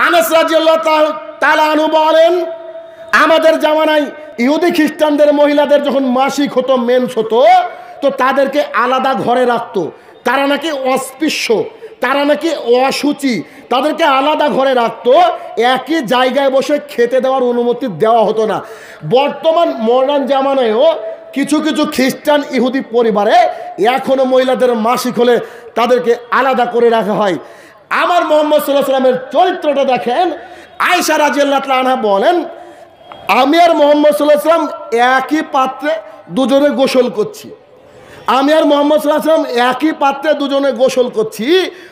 আনাস রাদিয়াল্লাহু তাআলা আনহু বলেন, আমাদের জামানায় ইহুদি খ্রিস্টানদের মহিলাদের যখন মাসিক হতো, মেন্স হতো, তো তাদেরকে আলাদা ঘরে রাখতো। তারা নাকি অস্পৃশ্য, তারা নাকি অসুচি, তাদেরকে আলাদা ঘরে রাখতো। একই জায়গায় বসে খেতে দেওয়ার অনুমতি দেওয়া হতো না। বর্তমান মডার্ন জামানায়ও কিছু কিছু খ্রিস্টান ইহুদি পরিবারে এখনও মহিলাদের মাসিক হলে তাদেরকে আলাদা করে রাখা হয়। আমার মুহাম্মদ সাল্লাল্লাহু আলাইহি ওয়াসাল্লামের চরিত্রটা দেখেন। আয়েশা রাদিয়াল্লাহু আনহা বলেন, আমি আর মুহাম্মদ সাল্লাল্লাহু আলাইহি ওয়াসাল্লাম একই পাত্রে দুজনে গোসল করছি। আমি আর মুহাম্মদ সাল্লাল্লাহু আলাইহি ওয়াসাল্লাম একই পাত্রে দুজনে গোসল করছি।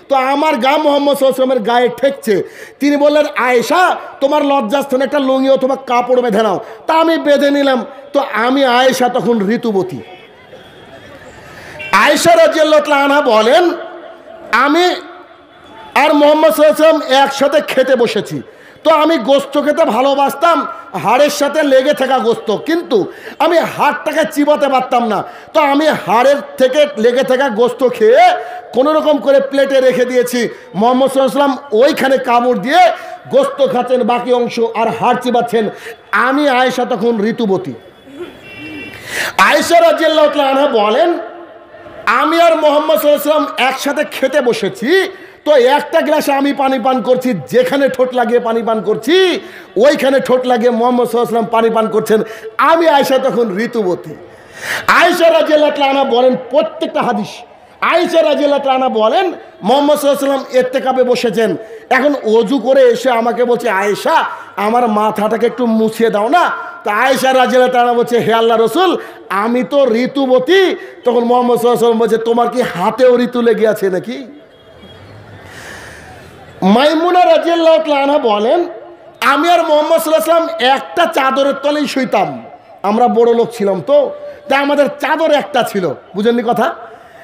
তো আমার গা মুহাম্মদ সাল্লাল্লাহু আলাইহি ওয়াসাল্লামের গায়ে ঠেকছে। তিনি বললেন, আয়েশা তোমার লজ্জাস্থানে একটা লুঙ্গি অথবা কাপড় বেঁধে নাও। তা আমি বেঁধে নিলাম। তো আমি আয়েশা তখন ঋতুবতী। আয়েশা রাদিয়াল্লাহু আনহা বলেন, আমি আর মুহাম্মদ সাল্লাল্লাহু আলাইহি ওয়াসাল্লাম একসাথে খেতে বসেছি। তো আমি গোস্ত খেতে ভালোবাসতাম, হাড়ের সাথে লেগে থাকা গোস্ত, কিন্তু আমি হাড়টাকে চিবাতে পারতাম না। তো আমি হাড়ের থেকে লেগে থাকা গোস্ত খেয়ে কোনো রকম করে প্লেটে রেখে দিয়েছি। মুহাম্মদ সাল্লাল্লাহু আলাইহি ওয়াসাল্লাম ওইখানে কামড় দিয়ে গোস্ত খাচ্ছেন, বাকি অংশ আর হাড় চিবাচ্ছেন। আমি আয়েশা তখন ঋতুবতী। আয়েশা রাদিয়াল্লাহু আনহা বলেন, আমি আর মুহাম্মদ সাল্লাল্লাহু আলাইহি ওয়াসাল্লাম একসাথে খেতে বসেছি। তো একটা গ্লাসে আমি পানি পান করছি, যেখানে ঠোঁট লাগিয়ে পানি পান করছি ওইখানে ঠোঁট লাগিয়ে মুহাম্মদ সাল্লাল্লাহু আলাইহি ওয়াসাল্লাম পানি পান করছেন। আমি আয়েশা তখন ঋতুবতী। আয়েশা রাদিয়াল্লাহু আনহা বলেন, প্রত্যেকটা হাদিস আয়েশা রাদিয়াল্লাহু আনহা বলেন, মুহাম্মদ সাল্লাল্লাহু আলাইহি ওয়াসাল্লাম ইত্তেকাবে বসেছেন। এখন ওযু করে এসে আমাকে বলছে, আয়েশা আমার মাথাটাকে একটু মুছিয়ে দাও না। তো আয়েশা রাদিয়াল্লাহু আনহা বলছে, হে আল্লাহ রাসূল, আমি তো ঋতুবতী। তখন মুহাম্মদ সাল্লাল্লাহু আলাইহি ওয়াসাল্লাম বলছে, তোমার কি হাতেও ঋতু লেগে আছে নাকি? মাইমুনা রাদিয়াল্লাহু আনহা বলেন, আমি আর মুহাম্মদ সাল্লাল্লাহু আলাইহি ওয়াসাল্লাম একটা চাদরের তলেই শুইতাম। আমরা বড় লোক ছিলাম, তো তাই আমাদের চাদর একটা ছিল। বুঝেননি কথা?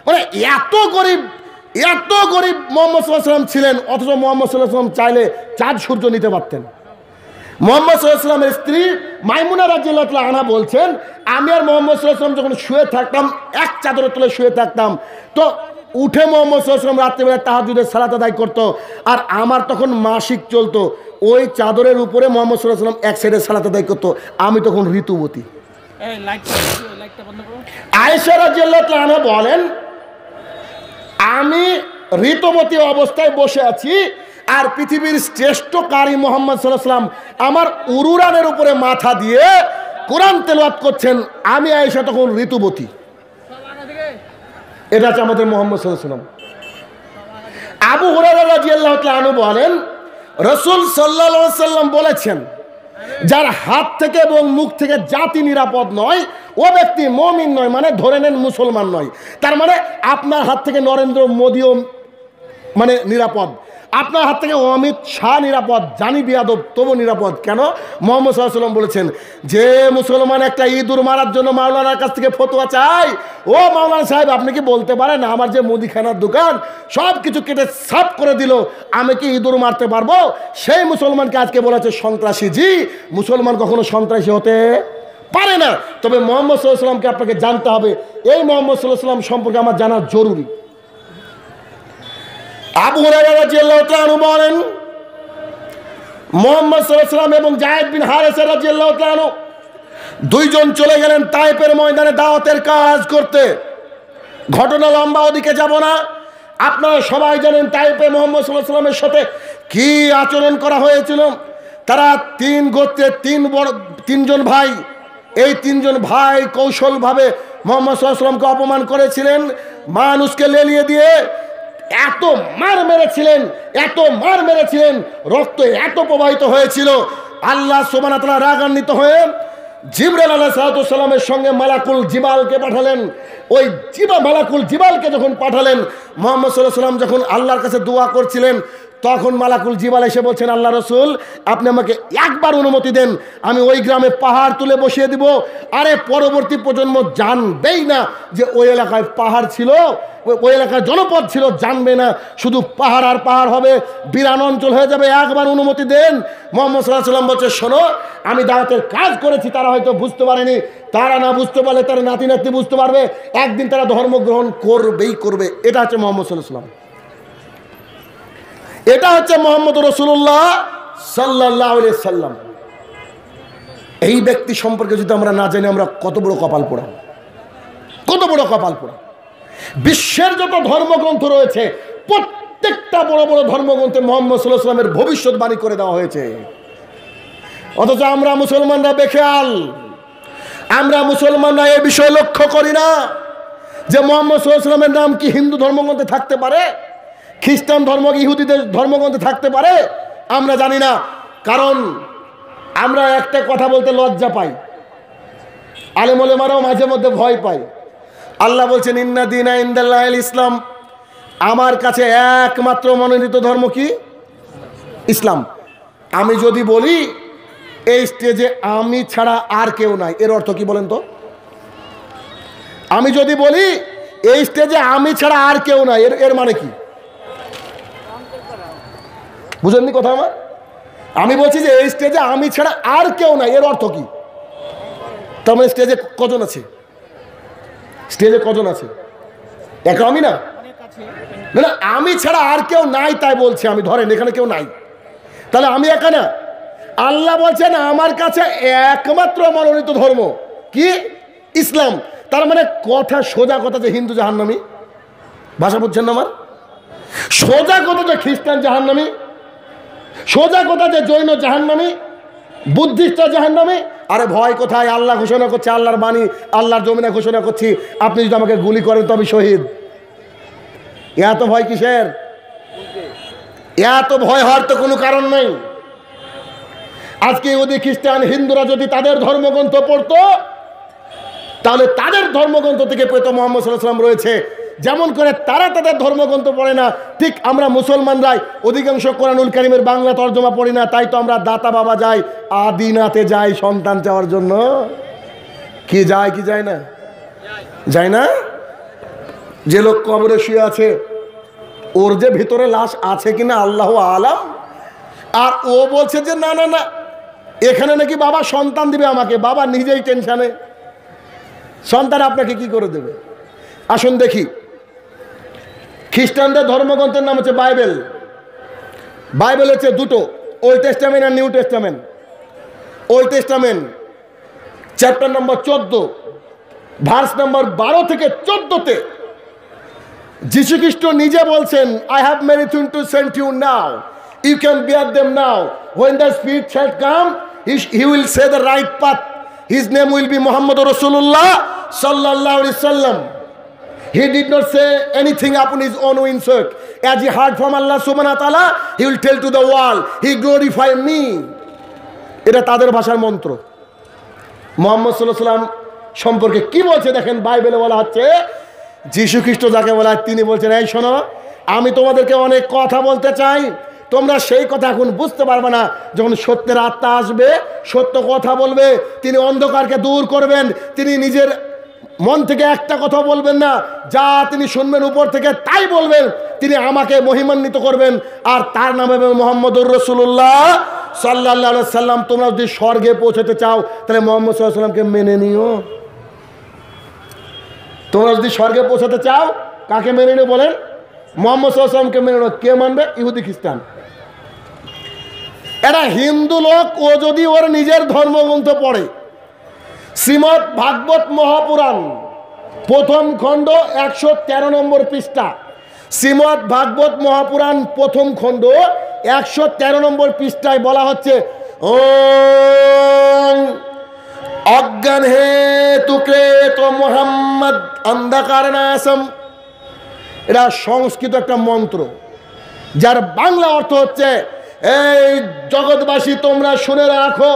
মানে এত গরিব মুহাম্মদ সাল্লাল্লাহু আলাইহি ওয়াসাল্লাম ছিলেন, অথচ মুহাম্মদ সাল্লাল্লাহু আলাইহি ওয়াসাল্লাম চাইলে চাঁদ সূর্য নিতে পারতেন। মুহাম্মদ সাল্লাল্লাহু আলাইহি ওয়াসাল্লামের স্ত্রী মাইমুনা রাদিয়াল্লাহু আনহা বলছেন, আমি আর মুহাম্মদ সাল্লাল্লাহু আলাইহি ওয়াসাল্লাম যখন শুয়ে থাকতাম, এক চাদরের তলে শুয়ে থাকতাম, তো উঠে মুহাম্মদ সাল্লাল্লাহু আলাইহি ওয়াসাল্লাম রাত্রিবেলা তাহাজ্জুদের সালাত আদায় করতো। আর আমার তখন মাসিক চলতো, ওই চাদরের উপরে মুহাম্মদ সাল্লাল্লাহু আলাইহি ওয়াসাল্লাম এক সাইডে সালাত আদায় করতো। আমি তখন ঋতুবতী। আয়েশা রাদিয়াল্লাহু আনহা বলেন, আমি ঋতুবতী অবস্থায় বসে আছি, আর পৃথিবীর শ্রেষ্ঠ কারি মুহাম্মদ সাল্লাল্লাহু আলাইহি ওয়াসাল্লাম আমার উরুরানের উপরে মাথা দিয়ে কোরআন তেলাওয়াত করছেন। আমি আয়েশা তখন ঋতুবতী। এটা হচ্ছে আমাদের মুহাম্মদ সাল্লাল্লাহু আলাইহি ওয়াসাল্লাম। আবু হুরায়রা রাদিয়াল্লাহু আনহু বলেন, রাসূল সাল্লাল্লাহু আলাইহি ওয়াসাল্লাম বলেছেন, যার হাত থেকে এবং মুখ থেকে জাতি নিরাপদ নয়, ও ব্যক্তি মুমিন নয়, মানে ধরে নেন মুসলমান নয়। তার মানে আপনার হাত থেকে নরেন্দ্র মোদিও মানে নিরাপদ, আপনার হাত থেকে অমিত শাহ নিরাপদ, জানি বিয়াদব তবু নিরাপদ। কেন? মুহাম্মদ সাল্লাল্লাহু আলাইহি ওয়াসাল্লাম বলেছেন, যে মুসলমান একটা ইঁদুর মারার জন্য মাওলানার কাছ থেকে ফতোয়া চায়, ও মাওলানা সাহেব আপনি কি বলতে পারেন আমার যে মুদিখানার দোকান সব কিছু কেটে সাফ করে দিল, আমি কি ইঁদুর মারতে পারবো? সেই মুসলমানকে আজকে বলেছে সন্ত্রাসী। জি, মুসলমান কখনো সন্ত্রাসী হতে পারে না। তবে মুহাম্মদ সাল্লাল্লাহু আলাইহি ওয়াসাল্লামকে আপনাকে জানতে হবে, এই মুহাম্মদ সাল্লাল্লাহু আলাইহি ওয়াসাল্লাম সম্পর্কে আমার জানা জরুরি। আবু হুরায়রা রাদিয়াল্লাহু আনহু বলেন, মুহাম্মদ সাল্লাল্লাহু আলাইহি ওয়াসাল্লাম এবং যায়েদ বিন হারেসা রাদিয়াল্লাহু আনহু দুইজন চলে গেলেন তায়েফের ময়দানে দাওয়াতের কাজ করতে। ঘটনা লম্বা, ওদিকে যাব না। আপনারা সবাই জানেন তায়েফে মুহাম্মদ সাল্লাল্লাহু আলাইহি ওয়াসাল্লামের সাথে কি আচরণ করা হয়েছিল। তারা তিন গোত্রে তিনজন ভাই, এই তিনজন ভাই কৌশলভাবে মুহাম্মদ সাল্লাল্লাহু আলাইহি ওয়াসাল্লামকে অপমান করেছিলেন। মানুষকে লেলিয়ে দিয়ে এত মার মেরেছিলেন, রক্ত এত প্রবাহিত হয়েছিল। আল্লাহ সুবহানাহু ওয়া তাআলা রাগান্বিত হয়ে জিবরাইল আলাইহিস সালামের সঙ্গে মালাকুল জিবালকে পাঠালেন। ওই মালাকুল জিবালকে যখন পাঠালেন, মুহাম্মদ সাল্লাল্লাহু আলাইহি ওয়াসাল্লাম যখন আল্লাহর কাছে দোয়া করছিলেন, তখন মালাকুল জিবাল এসে বলছেন, আল্লাহ রাসূল আপনি আমাকে একবার অনুমতি দেন, আমি ওই গ্রামে পাহাড় তুলে বসিয়ে দিব। আরে পরবর্তী প্রজন্ম জানবেই না যে ওই এলাকায় পাহাড় ছিল, ওই এলাকায় জনপদ ছিল, জানবে না, শুধু পাহাড় আর পাহাড় হবে, বিরান অঞ্চল হয়ে যাবে। একবার অনুমতি দেন। মুহাম্মদ সাল্লাল্লাহু আলাইহি ওয়াসাল্লাম বলছে, শোনো আমি দাওয়াতের কাজ করেছি, তারা হয়তো বুঝতে পারেনি, তারা না বুঝতে পারলে তারা নাতি নাতনি বুঝতে পারবে, একদিন তারা ধর্ম গ্রহণ করবেই করবে। এটা হচ্ছে মুহাম্মদ সাল্লাল্লাহু আলাইহি ওয়াসাল্লাম। এটা হচ্ছে মোহাম্মদ রাসূলুল্লাহ সাল্লাল্লাহু আলাইহি সাল্লাম। এই ব্যক্তি সম্পর্কে যদি আমরা না জানি, আমরা কত বড় কপাল পোড়া, কত বড় কপাল পোড়া। বিশ্বের যত ধর্মগ্রন্থ রয়েছে, প্রত্যেকটা বড় বড় ধর্মগ্রন্থে মুহাম্মদ সাল্লাল্লাহু আলাইহি ওয়াসাল্লামের ভবিষ্যৎবাণী করে দেওয়া হয়েছে। অথচ আমরা মুসলমানরা বেখেয়াল, আমরা মুসলমানরা এই বিষয়ে লক্ষ্য করি না যে মুহাম্মদ সাল্লাল্লাহু আলাইহি ওয়াসাল্লামের নাম কি হিন্দু ধর্মগ্রন্থে থাকতে পারে, খ্রিস্টান ধর্ম, ইহুদিদের ধর্মগ্রন্থে থাকতে পারে। আমরা জানি না, কারণ আমরা একটা কথা বলতে লজ্জা পাই, আলেম ওলামারাও মাঝে মধ্যে ভয় পায়। আল্লাহ বলছেন ইন্না দীনা ইনদাল্লাহিল ইসলাম, আমার কাছে একমাত্র মনোনীত ধর্ম কি? ইসলাম। আমি যদি বলি এই স্টেজে আমি ছাড়া আর কেউ নাই, এর অর্থ কি বলেন তো? আমি যদি বলি এই স্টেজে আমি ছাড়া আর কেউ নাই, এর মানে কি? বুঝেননি কথা আমার? আমি বলছি যে এই স্টেজে আমি ছাড়া আর কেউ নাই, এর অর্থ কি? তার মানে স্টেজে কজন আছে? স্টেজে কজন আছে? একা আমি না, না আমি ছাড়া আর কেউ নাই তাই বলছি আমি। ধরেন এখানে কেউ নাই, তাহলে আমি একা না। আল্লাহ বলছেন আমার কাছে একমাত্র মনোনীত ধর্ম কি? ইসলাম। তার মানে কথা, সোজা কথা যে হিন্দু জাহান্নামী, ভাষা বুঝছেন না আমার? সোজা কথা যে খ্রিস্টান জাহান্নামী, সোজা কথা যে জৈন জাহান্নামী, বুদ্ধিস্টরা জাহান্নামী। আরে ভয় কোথায়? আল্লাহ ঘোষণা করছে, আল্লাহর বাণী, আল্লাহর জমিনে ঘোষণা করছি, আপনি যদি আমাকে গুলি করেন তো আমি শহীদ। এত ভয় কিসের? এত ভয় হওয়ার তো কোনো কারণ নেই। আজকে ইহুদি খ্রিস্টান হিন্দুরা যদি তাদের ধর্মগ্রন্থ পড়তো, তাহলে তাদের ধর্মগ্রন্থ থেকে পেত মুহাম্মদ সাল্লাল্লাহু আলাইহি ওয়াসাল্লাম রয়েছে। যেমন করে তারা তাদের ধর্মগ্রন্থ পড়ে না, ঠিক আমরা মুসলমানরাই অধিকাংশ কোরআনুল কারীমের বাংলা তর্জমা পড়ি না। তাই তো আমরা দাতা বাবা যাই, আদিনাতে যাই সন্তান চাওয়ার জন্য। কি যায় কি যায় না? যায় না? যে লোক কবরে শুয়ে আছে, ওর যে ভিতরে লাশ আছে কিনা আল্লাহু আলাম। আর ও বলছে যে না না না, এখানে নাকি বাবা সন্তান দিবে আমাকে। বাবা নিজেই টেনশনে, সন্তান আপনাকে কি করে দেবে? আসুন দেখি, খ্রিস্টানদের ধর্মগ্রন্থের নাম হচ্ছে বাইবেল। বাইবেল হচ্ছে দুটো, ওল্ড টেস্টামেন্ট আর new testament. Old testament chapter number 14 verse number 12 থেকে 14তে যীশু খ্রিস্ট নিজে বলছেন, I have many thing to send you now, you can bear them now, when the Spirit shall come he will say the right path, his name will be Muhammad Rasulullah sallallahu alaihi wasallam. He did not say anything upon his own windsock. As he heard from Allah subhanahu wa ta'ala, he will tell to the world, he glorify me. এটা তাদের ভাষার মন্ত্র। মুহাম্মদ সাল্লাল্লাহু আলাইহি ওয়াসাল্লাম সম্পর্কে কি বলছে দেখেন, বাইবেলে বলা হচ্ছে যীশু খ্রিস্ট যাকে বলা হয় তিনি বলছেন, এই শোনো, আমি তোমাদেরকে অনেক কথা বলতে চাই, তোমরা সেই কথা এখন বুঝতে পারবে না। যখন সত্যের আত্মা আসবে, সত্য কথা বলবে, তিনি অন্ধকারকে দূর করবেন। তিনি নিজের মন থেকে একটা কথা বলবেন না, যা তিনি শুনবেন উপর থেকে তাই বলবেন। তিনি আমাকে মহিমান্বিত করবেন, আর তার নাম হবে মুহাম্মদুর রাসূলুল্লাহ সাল্লাল্লাহু আলাইহি সাল্লাম। তোমরা যদি স্বর্গে পৌঁছতে চাও তাহলে মুহাম্মদ সাল্লাল্লাহু আলাইহি সাল্লামকে মেনে নিও। তোমরা যদি স্বর্গে পৌঁছাতে চাও, কাকে মেনে নিও বলেন? মুহাম্মদ সাল্লাল্লাহু আলাইহি সাল্লামকে মেনে নিও। কে মানবে? ইহুদি খ্রিস্টান। এটা হিন্দু লোক, ও যদি ওর নিজের ধর্মগ্রন্থ পড়ে, শ্রীমদ্ ভাগবত মহাপুরাণ প্রথম খণ্ড 113 নম্বর পৃষ্ঠা, শ্রীমদ্ ভাগবত মহাপুরাণ প্রথম খণ্ড 113 নম্বর পৃষ্ঠায় বলা হচ্ছে, ও অজ্ঞান হে তুকে তো মোহাম্মদ অন্ধকার নাশম। এটা সংস্কৃত একটা মন্ত্র, যার বাংলা অর্থ হচ্ছে, এই জগৎবাসী তোমরা শুনে রাখো,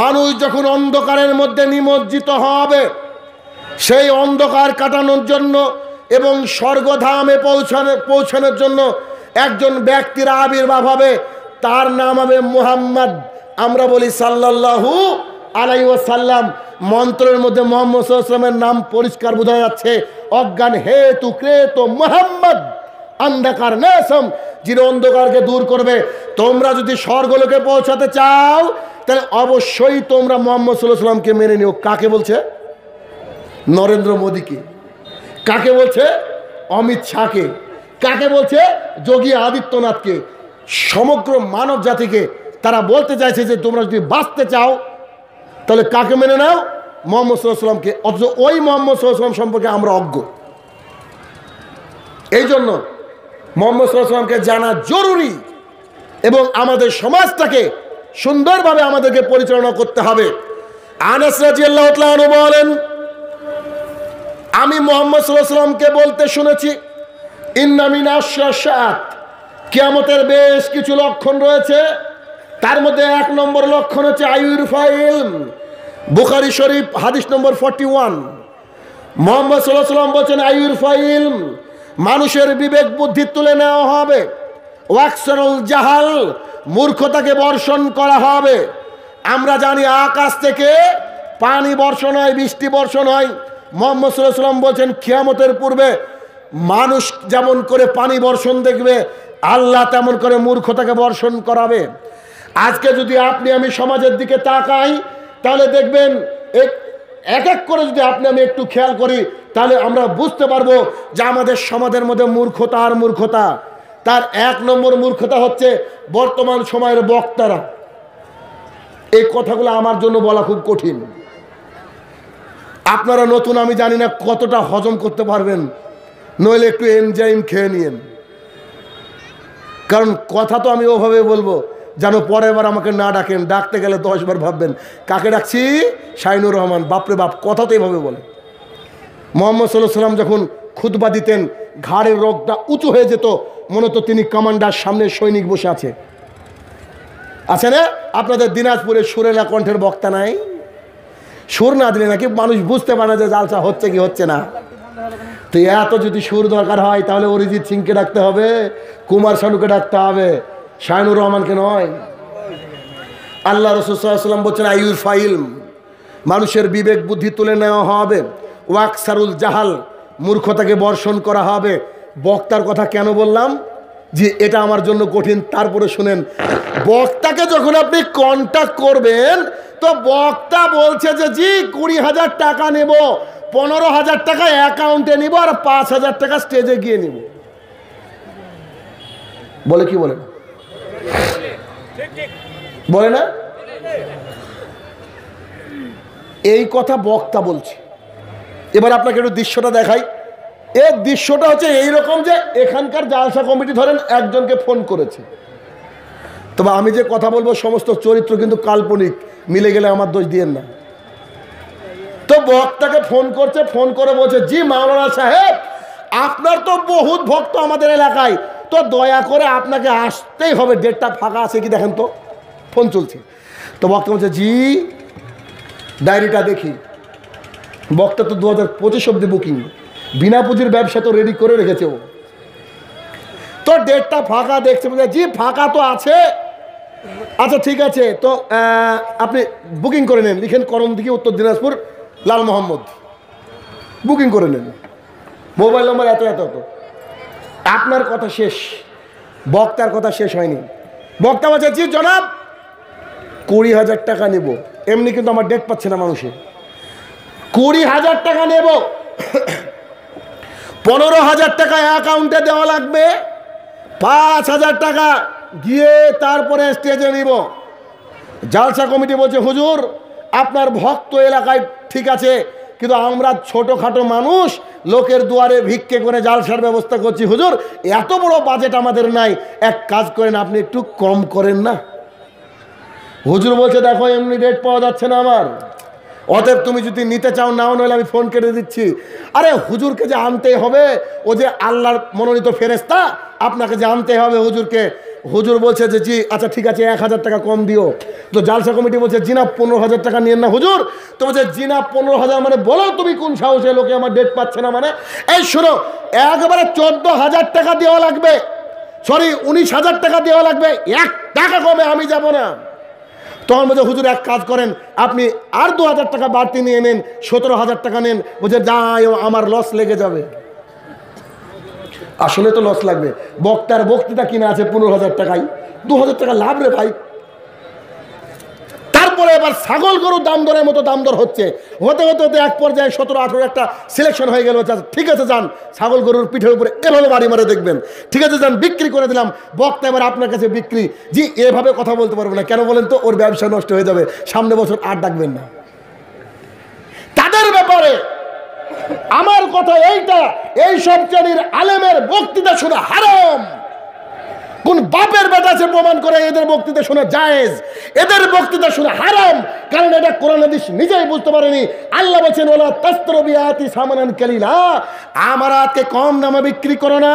মানুষ যখন অন্ধকারের মধ্যে নিমজ্জিত হবে, সেই অন্ধকার কাটানোর জন্য এবং স্বর্গধামে পৌঁছানোর জন্য একজন ব্যক্তির আবির্ভাব হবে, তার নাম হবে মুহাম্মদ। আমরা বলি সাল্লাল্লাহু আলাইহি ওয়াসাল্লাম। মন্ত্রের মধ্যে মুহাম্মদ সাল্লাল্লাহু আলাইহি ওয়াসাল্লামের নাম পরিষ্কার বোঝা যাচ্ছে। অজ্ঞান হে তু ক্রেতো মুহাম্মদ অন্ধকার নাশম, যিনি অন্ধকারকে দূর করবে। তোমরা যদি স্বর্গলোকে পৌঁছাতে চাও তাহলে অবশ্যই তোমরা মুহাম্মদ সাল্লাল্লাহু আলাইহি ওয়াসাল্লামকে মেনে নিও। কাকে বলছে? নরেন্দ্র মোদীকে। কাকে বলছে? অমিত শাহকে। কাকে বলছে? যোগী আদিত্যনাথকে, সমগ্র মানব জাতিকে তারা বলতে চাইছে যে তোমরা যদি বাঁচতে চাও তাহলে কাকে মেনে নাও? মুহাম্মদ সাল্লাল্লাহু আলাইহি ওয়াসাল্লামকে। অথচ ওই মুহাম্মদ সাল্লাল্লাহু আলাইহি ওয়াসাল্লাম সম্পর্কে আমরা অজ্ঞ। এই জন্য মুহাম্মদ সাল্লাল্লাহু আলাইহি ওয়াসাল্লামকে জানা জরুরি এবং আমাদের সমাজটাকে সুন্দরভাবে আমাদেরকে পরিচালনা করতে হবে। আনাস রাদিয়াল্লাহু তাআলা আনহু বলেন, আমি মুহাম্মদ সাল্লাল্লাহু আলাইহি ওয়াসাল্লামকে বলতে শুনেছি, ইন্না মিনাশ শাআত, কিয়ামতের বেশ কিছু লক্ষণ রয়েছে। তার মধ্যে 1 নম্বর লক্ষণ হচ্ছে আইয়ুরফাল ইলম। বুখারী শরীফ হাদিস নম্বর 41। মুহাম্মদ সাল্লাল্লাহু আলাইহি ওয়াসাল্লাম বলেন আইয়ুরফাল ইলম, মানুষের বিবেক বুদ্ধি তুলে নেওয়া হবে। ওয়াকসারুল জাহাল, মূর্খতাকে বর্ষণ করা হবে। আমরা জানি আকাশ থেকে পানি বর্ষণ হয়, বৃষ্টি বর্ষণ হয়। মুহাম্মদ সাল্লাল্লাহু আলাইহি ওয়াসাল্লাম বলেন কিয়ামতের পূর্বে মানুষ যেমন করে পানি বর্ষণ দেখবে, আল্লাহ তেমন করে মূর্খতাকে বর্ষণ করাবে। আজকে যদি আপনি আমি সমাজের দিকে তাকাই তাহলে দেখবেন এক এক করে যদি আপনি আমি একটু খেয়াল করি তাহলে আমরা বুঝতে পারবো যে আমাদের সমাজের মধ্যে মূর্খতা আর মূর্খতা। তার 1 নম্বর মূর্খতা হচ্ছে বর্তমান সময়ের বক্তারা। এই কথাগুলো আমার জন্য বলা খুব কঠিন। আপনারা নতুন, আমি জানি না কতটা হজম করতে পারবেন, নইলে একটু এনজাইম খেয়ে নিয়েন। কারণ কথা তো আমি ওভাবে বলবো যেন পরের বার আমাকে না ডাকেন, ডাকতে গেলে 10 বার ভাববেন কাকে ডাকছি, শাইনুর রহমান। বাপরে বাপ, কথা তো এইভাবে বলে। মুহাম্মদ সাল্লাল্লাহু আলাইহি ওয়াসাল্লাম যখন খুতবা দিতেন ঘাড়ের রগটা উঁচু হয়ে যেত, মনে হতো তিনি কমান্ডার, সামনে সৈনিক বসে আছে। আছে না আপনাদের দিনাজপুরে সুরেলা কণ্ঠের বক্তা নাই? সুর না দিলে নাকি মানুষ বুঝতে পারে না যে জালসা হচ্ছে কি হচ্ছে না। তো এত যদি সুর দরকার হয় তাহলে অরিজিৎ সিংকে ডাকতে হবে, কুমার শানুকে ডাকতে হবে, শাইনুর রহমানকে নয়। আল্লাহ রাসূল সাল্লাল্লাহু আলাইহি ওয়াসাল্লাম বলছেন আইয়ুরফাল ইলম, মানুষের বিবেক বুদ্ধি তুলে নেওয়া হবে। ওয়াকসারুল জাহাল, মূর্খতাকে বর্ষণ করা হবে। বক্তার কথা কেন বললাম যে এটা আমার জন্য কঠিন, তারপরে শুনেন, বক্তাকে যখন আপনি কন্ট্যাক্ট করবেন তো বক্তা বলছে যে জি 20,000 টাকা নেব, 15,000 টাকা অ্যাকাউন্টে নিব আর 5,000 টাকা স্টেজে গিয়ে নিব। বলে কি বলে না? বলে না? এই কথা বক্তা বলছে। এবার আপনাকে একটু দৃশ্যটা দেখাই। এই দৃশ্যটা হচ্ছে এইরকম যে এখানকার জালসা কমিটি ধরেন একজনকে ফোন করেছে, তবে আমি যে কথা বলবো সমস্ত চরিত্র কিন্তু কাল্পনিক, মিলে গেলে আমার দোষ দিয়েন না। তো বক্তাকে ফোন করছে, ফোন করে বলছে জি মাওলানা সাহেব, আপনার তো বহুত ভক্ত আমাদের এলাকায়, তো দয়া করে আপনাকে আসতেই হবে, ডেটটা ফাঁকা আছে কি দেখেন তো। ফোন চলছে, তো বক্তা বলছে জি ডায়েরিটা দেখি। বক্তা তো 2025 অব্দি বুকিং, বিনা পুঁজির ব্যবসা তো রেডি করে রেখেছে ও। তো ডেটটা ফাঁকা দেখছে, বলছে জি ফাঁকা তো আছে। আচ্ছা ঠিক আছে, তো আপনি বুকিং করে নেন, লিখেন করণদিঘি, উত্তর দিনাজপুর, লাল মোহাম্মদ, বুকিং করে নেন, মোবাইল নম্বর এত এত এত। আপনার কথা শেষ, বক্তার কথা শেষ হয়নি। বক্তা বলছে জি জনাব 20,000 টাকা নেব। এমনি কিন্তু আমার ডেট পাচ্ছে না মানুষে। 20,000 টাকা নেব, 15,000 টাকা অ্যাকাউন্টে দেওয়া লাগবে, 5,000 টাকা গিয়ে তারপরে স্টেজে নিব। জালসা কমিটি বলছে হুজুর আপনার ভক্ত এলাকায় ঠিক আছে, কিন্তু আমরা ছোটোখাটো মানুষ, লোকের দুয়ারে ভিক্ষে করে জালসার ব্যবস্থা করছি। হুজুর এত বড় বাজেট আমাদের নাই, এক কাজ করেন আপনি একটু কম করেন না। হুজুর বলছে দেখো এমনি ডেট পাওয়া যাচ্ছে না আমার, অতএব তুমি যদি নিতে চাও নাও, নইলে আমি ফোন কেটে দিচ্ছি। আরে হুজুরকে যে আনতে হবে, ও যে আল্লাহর মনোনীত ফেরেশতা, আপনাকে যে আনতে হবে হুজুরকে। হুজুর বলছে যে জি আচ্ছা ঠিক আছে 1,000 টাকা কম দিও। তো জালসা কমিটি বলছে জিনা 15,000 টাকা নিয়েন না হুজুর। তো বলছে জিনা 15,000 মানে বলো তুমি কোন সাহসে, লোকে আমার ডেট পাচ্ছে না মানে। এই শোনো, একবারে 14,000 টাকা দেওয়া লাগবে, সরি 19,000 টাকা দেওয়া লাগবে, 1 টাকা কমে আমি যাব না। তখন বলছে হুজুর এক কাজ করেন, আপনি আর 2,000 টাকা বাড়তি নিয়ে নেন, 17,000 টাকা নেন। বলছে যাই আমার লস লেগে যাবে। আসলে তো লস লাগবে, বক্তার বক্তৃতা কিনা আছে 15,000 টাকায়, 2,000 টাকা লাভ রে ভাই। তার তারপরে এবার ছাগল গরুর দাম দরের মতো দাম দর হচ্ছে, হতে হতে হতে এক পর্যায়ে 17-18 একটা সিলেকশন হয়ে গেল। ঠিক আছে যান, ছাগল গরুর পিঠের উপরে এভাবে বাড়ি মারে দেখবেন, ঠিক আছে যান বিক্রি করে দিলাম। বক্তা এবার আপনার কাছে বিক্রি, জি এভাবে কথা বলতে পারবো না। কেন বলেন তো? ওর ব্যবসা নষ্ট হয়ে যাবে, সামনে বছর আর ডাকবেন না। তাদের ব্যাপারে আমার কথা এইটা, এই সব শ্রেণীর আলেমের বক্তৃতা শোনা হারাম। কোন বাপের বেটা আছে প্রমাণ করে এদের বক্তৃতা শোনা জায়েজ? এদের বক্তৃতা শোনা হারাম, কারণ এটা কোরআন হাদিস নিজেই বুঝতে পারেনি। আল্লাহ বলেছেন ওয়ালা তাশতারু বিআয়াতি সামানান কালিলা, আমার আয়াতকে কম দামে বিক্রি করো না।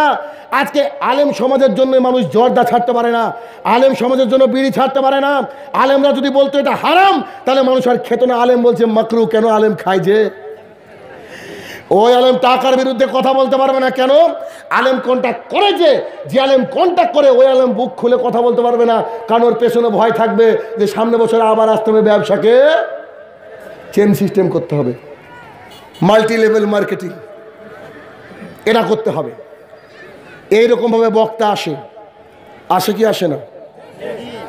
আজকে আলেম সমাজের জন্য মানুষ জর্দা ছাড়তে পারে না, আলেম সমাজের জন্য বিড়ি ছাড়তে পারে না। আলেমরা যদি বলতো এটা হারাম, তাহলে মানুষ আর খেত না। আলেম বলছে মাকরু, কেন? আলেম খায় যে। ওই আলেম টাকার বিরুদ্ধে কথা বলতে পারবে না। কেন? আলেম কন্ট্যাক্ট করেছে, যে আলেম কন্ট্যাক্ট করে ওই আলেম বুক খুলে কথা বলতে পারবে না, কারণ ওর পেছনে ভয় থাকবে যে সামনে বছর আবার আসতে হবে, ব্যবসাকে চেন সিস্টেম করতে হবে, মাল্টি লেভেল মার্কেটিং এটা করতে হবে। এইরকমভাবে বক্তা আসে কি আসে না?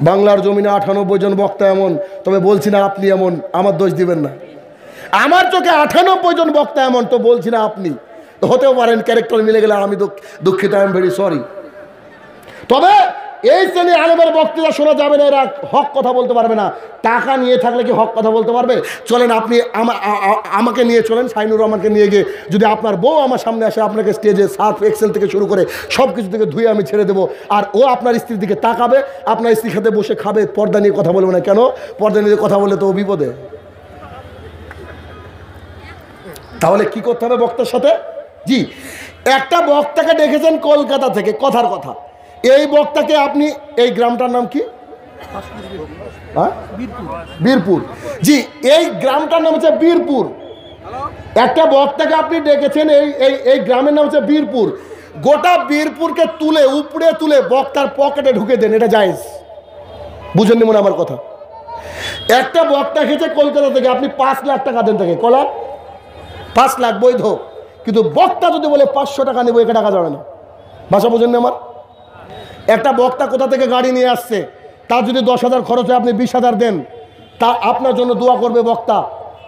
বাংলার জমিনে 98 জন বক্তা এমন, তবে বলছি না আপনি এমন, আমার দোষ দিবেন না। আমার চোখে 98 জন বক্তা এমন, তো বলছি না আপনি, তো হতেও পারেন ক্যারেক্টার মিলে গেলে, আমি দুঃখিত, আই এম ভেরি সরি। তবে এই শ্রেণীর আলেমের বক্তৃতা শোনা যাবে না, এরা হক কথা বলতে পারবে না। টাকা নিয়ে থাকলে কি হক কথা বলতে পারবে? চলেন আপনি আমাকে নিয়ে চলেন, শাইনুর রহমানকে নিয়ে গিয়ে যদি আপনার বউ আমার সামনে আসে, আপনাকে স্টেজে সার্ফ এক্সেল থেকে শুরু করে সব কিছু থেকে ধুয়ে আমি ছেড়ে দেবো, আর ও আপনার স্ত্রীর দিকে তাকাবে, আপনার স্ত্রীর সাথে বসে খাবে, পর্দা নিয়ে কথা বলবে না। কেন? পর্দা নিয়ে কথা বললে তো ও বিপদে। তাহলে কি করতে হবে বক্তার সাথে? জি, একটা বক্তাকে ডেকেছেন কলকাতা থেকে, কথার কথা, এই বক্তাকে আপনি, এই গ্রামটার নাম কি? বীরপুর। জি, এই গ্রামটার নাম হচ্ছে বীরপুর। একটা বক্তাকে আপনি ডেকেছেন, এই গ্রামের নাম হচ্ছে বীরপুর। গোটা বীরপুরকে তুলে উপড়ে তুলে বক্তার পকেটে ঢুকে দেন, এটা জায়েজ? বুঝেননি মনে আমার কথা? একটা বক্তা খেয়েছে কলকাতা থেকে, আপনি 5 লাখ টাকা দেন তাকে, কলা 5 লাখ বৈধ, কিন্তু বক্তা যদি বলে 500 টাকা নেবো, 1 টাকা যাবে না। ভাষা বোঝেন না আমার? একটা বক্তা কোথা থেকে গাড়ি নিয়ে আসছে, তার যদি 10,000 খরচ হয়, আপনি 20,000 দেন, তা আপনার জন্য দোয়া করবে বক্তা।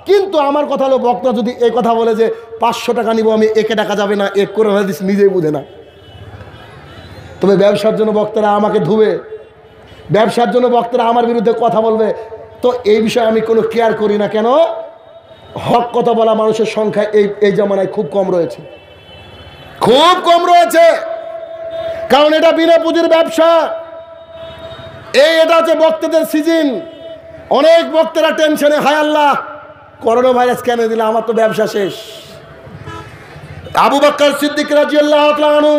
কিন্তু আমার কথা হলো, বক্তা যদি এই কথা বলে যে 500 টাকা নিবো আমি, 1 টাকা যাবে না, এক করে হাদিস নিজেই বুঝে না। তবে ব্যবসার জন্য বক্তারা আমাকে ধুবে, ব্যবসার জন্য বক্তারা আমার বিরুদ্ধে কথা বলবে, তো এই বিষয়ে আমি কোনো কেয়ার করি না। কেন? হক কথা বলা মানুষের সংখ্যা এই জামানায় খুব কম রয়েছে, খুব কম রয়েছে, কারণ এটা বিনা পুঁজির ব্যবসা। এটা হচ্ছে বক্তাদের সিজন। অনেক বক্তারা টেনশনে, হায় আল্লাহ করোনা ভাইরাস কেন দিলে, আমার তো ব্যবসা শেষ। আবু বকর সিদ্দিক রাদিয়াল্লাহু তাআলা আনহু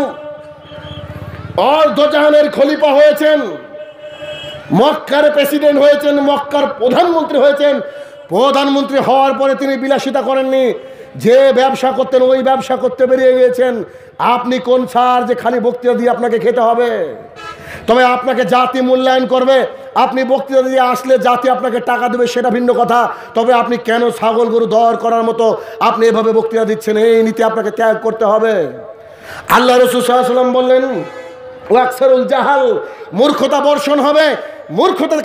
অর্ধজাহানের খলিফা হয়েছেন, মক্কার প্রেসিডেন্ট হয়েছেন, মক্কার প্রধানমন্ত্রী হয়েছেন। প্রধানমন্ত্রী হওয়ার পরে তিনি বিলাসিতা করেননি, যে ব্যবসা করতেন ওই ব্যবসা করতে বেরিয়ে গিয়েছেন। আপনি কোন স্যার যে খালি বক্তৃতা দিয়ে আপনাকে খেতে হবে? তবে আপনাকে জাতি মূল্যায়ন করবে। আপনি বক্তৃতা দিয়ে আসলে জাতি আপনাকে টাকা দেবে, সেটা ভিন্ন কথা। তবে আপনি কেন ছাগল গরু দর করার মতো আপনি এভাবে বক্তৃতা দিচ্ছেন, এই নীতি আপনাকে ত্যাগ করতে হবে। আল্লাহ রাসূল সাল্লাল্লাহু আলাইহি ওয়াসাল্লাম বললেন ওয়াকসারুল জাহাল, মূর্খতা বর্ষণ হবে। মূর্খতা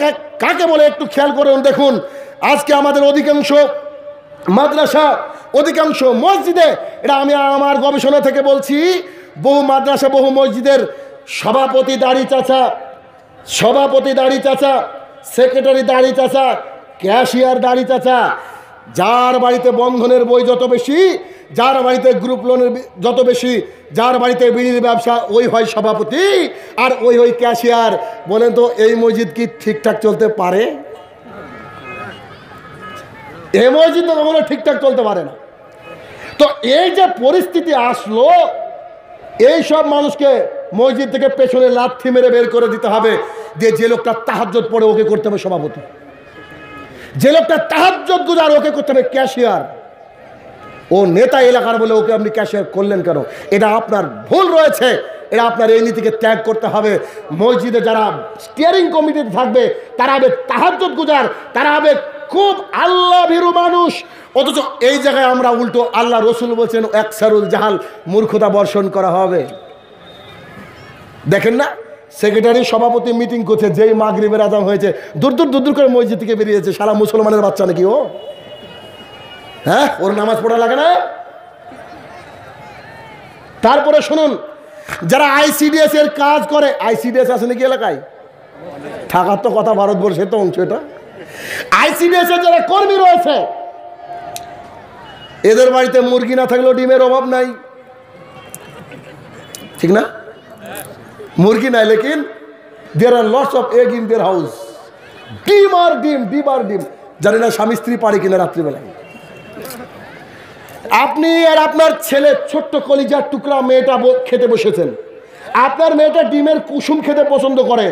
কাকে বলে একটু খেয়াল করুন। দেখুন আজকে আমাদের অধিকাংশ মাদ্রাসা, অধিকাংশ মসজিদে, এটা আমি আমার গবেষণা থেকে বলছি, বহু মাদ্রাসা বহু মসজিদের সভাপতি দাড়ি চাচা, সেক্রেটারি দাড়ি চাচা, ক্যাশিয়ার দাড়ি চাচা। যার বাড়িতে বন্ধনের বই যত বেশি, যার বাড়িতে গ্রুপ লোনের যত বেশি, যার বাড়িতে বিড়ির ব্যবসা, ওই হয় সভাপতি আর ওই হয় ক্যাশিয়ার। বলেন তো এই মসজিদ কি ঠিকঠাক চলতে পারে? এই মসজিদ তো কখনো ঠিকঠাক চলতে পারে না। তো এই যে পরিস্থিতি আসলো, এই সব মানুষকে মসজিদ থেকে পেছনে লাথি মেরে বের করে দিতে হবে। যে লোকটা তাহাজ্জুদ পড়ে ওকে করতে হবে সভাপতি, যে লোকটা তাহাজ্জুদ গুজার ওকে করতে হবে ক্যাশিয়ার। ও নেতা এলাকার বলে ওকে আপনি ক্যাশিয়ার করলেন কেন? এটা আপনার ভুল রয়েছে, এটা আপনার এই নীতিকে ত্যাগ করতে হবে। মসজিদে যারা স্টিয়ারিং কমিটিতে থাকবে তারা হবে তাহাজ্জুদ গুজার, তারা হবে খুব আল্লাহ ভীরু মানুষ। অথচ এই জায়গায় আমরা উল্টো, আল্লাহ রসুল বলছেন একসারুল জাহাল, মূর্খতা বর্ষণ করা হবে। দেখেন না সেক্রেটারি সভাপতি মিটিং করছে, যেই মাগরিবের আজান হয়েছে দূর দূর করে মসজিদ থেকে বেরিয়েছে। সারা মুসলমানের বাচ্চা নাকি ও? হ্যাঁ, ওর নামাজ পড়া লাগে না? তারপরে শুনুন, যারা আইসিডিএস এর কাজ করে, আইসিডিএস আছে নাকি এলাকায়? থাকার তো কথা, ভারতবর্ষের তো অংশ এটা। আইসিডিএস এর যারা কর্মী রয়েছে, এদের বাড়িতে মুরগি না থাকলেও ডিমের অভাব নাই, ঠিক না? মুরগি নাই, লেকিন there are lots of egg in their house. ডিম আর ডিম, ডিম আর ডিম। জানি না স্বামী স্ত্রী পারে কিনা রাত্রিবেলায়। আপনি আর আপনার ছেলে ছোট্ট কলিজার টুকরা মেয়েটা খেতে বসেছেন। আপনার মেয়েটা ডিমের কুসুম খেতে পছন্দ করে।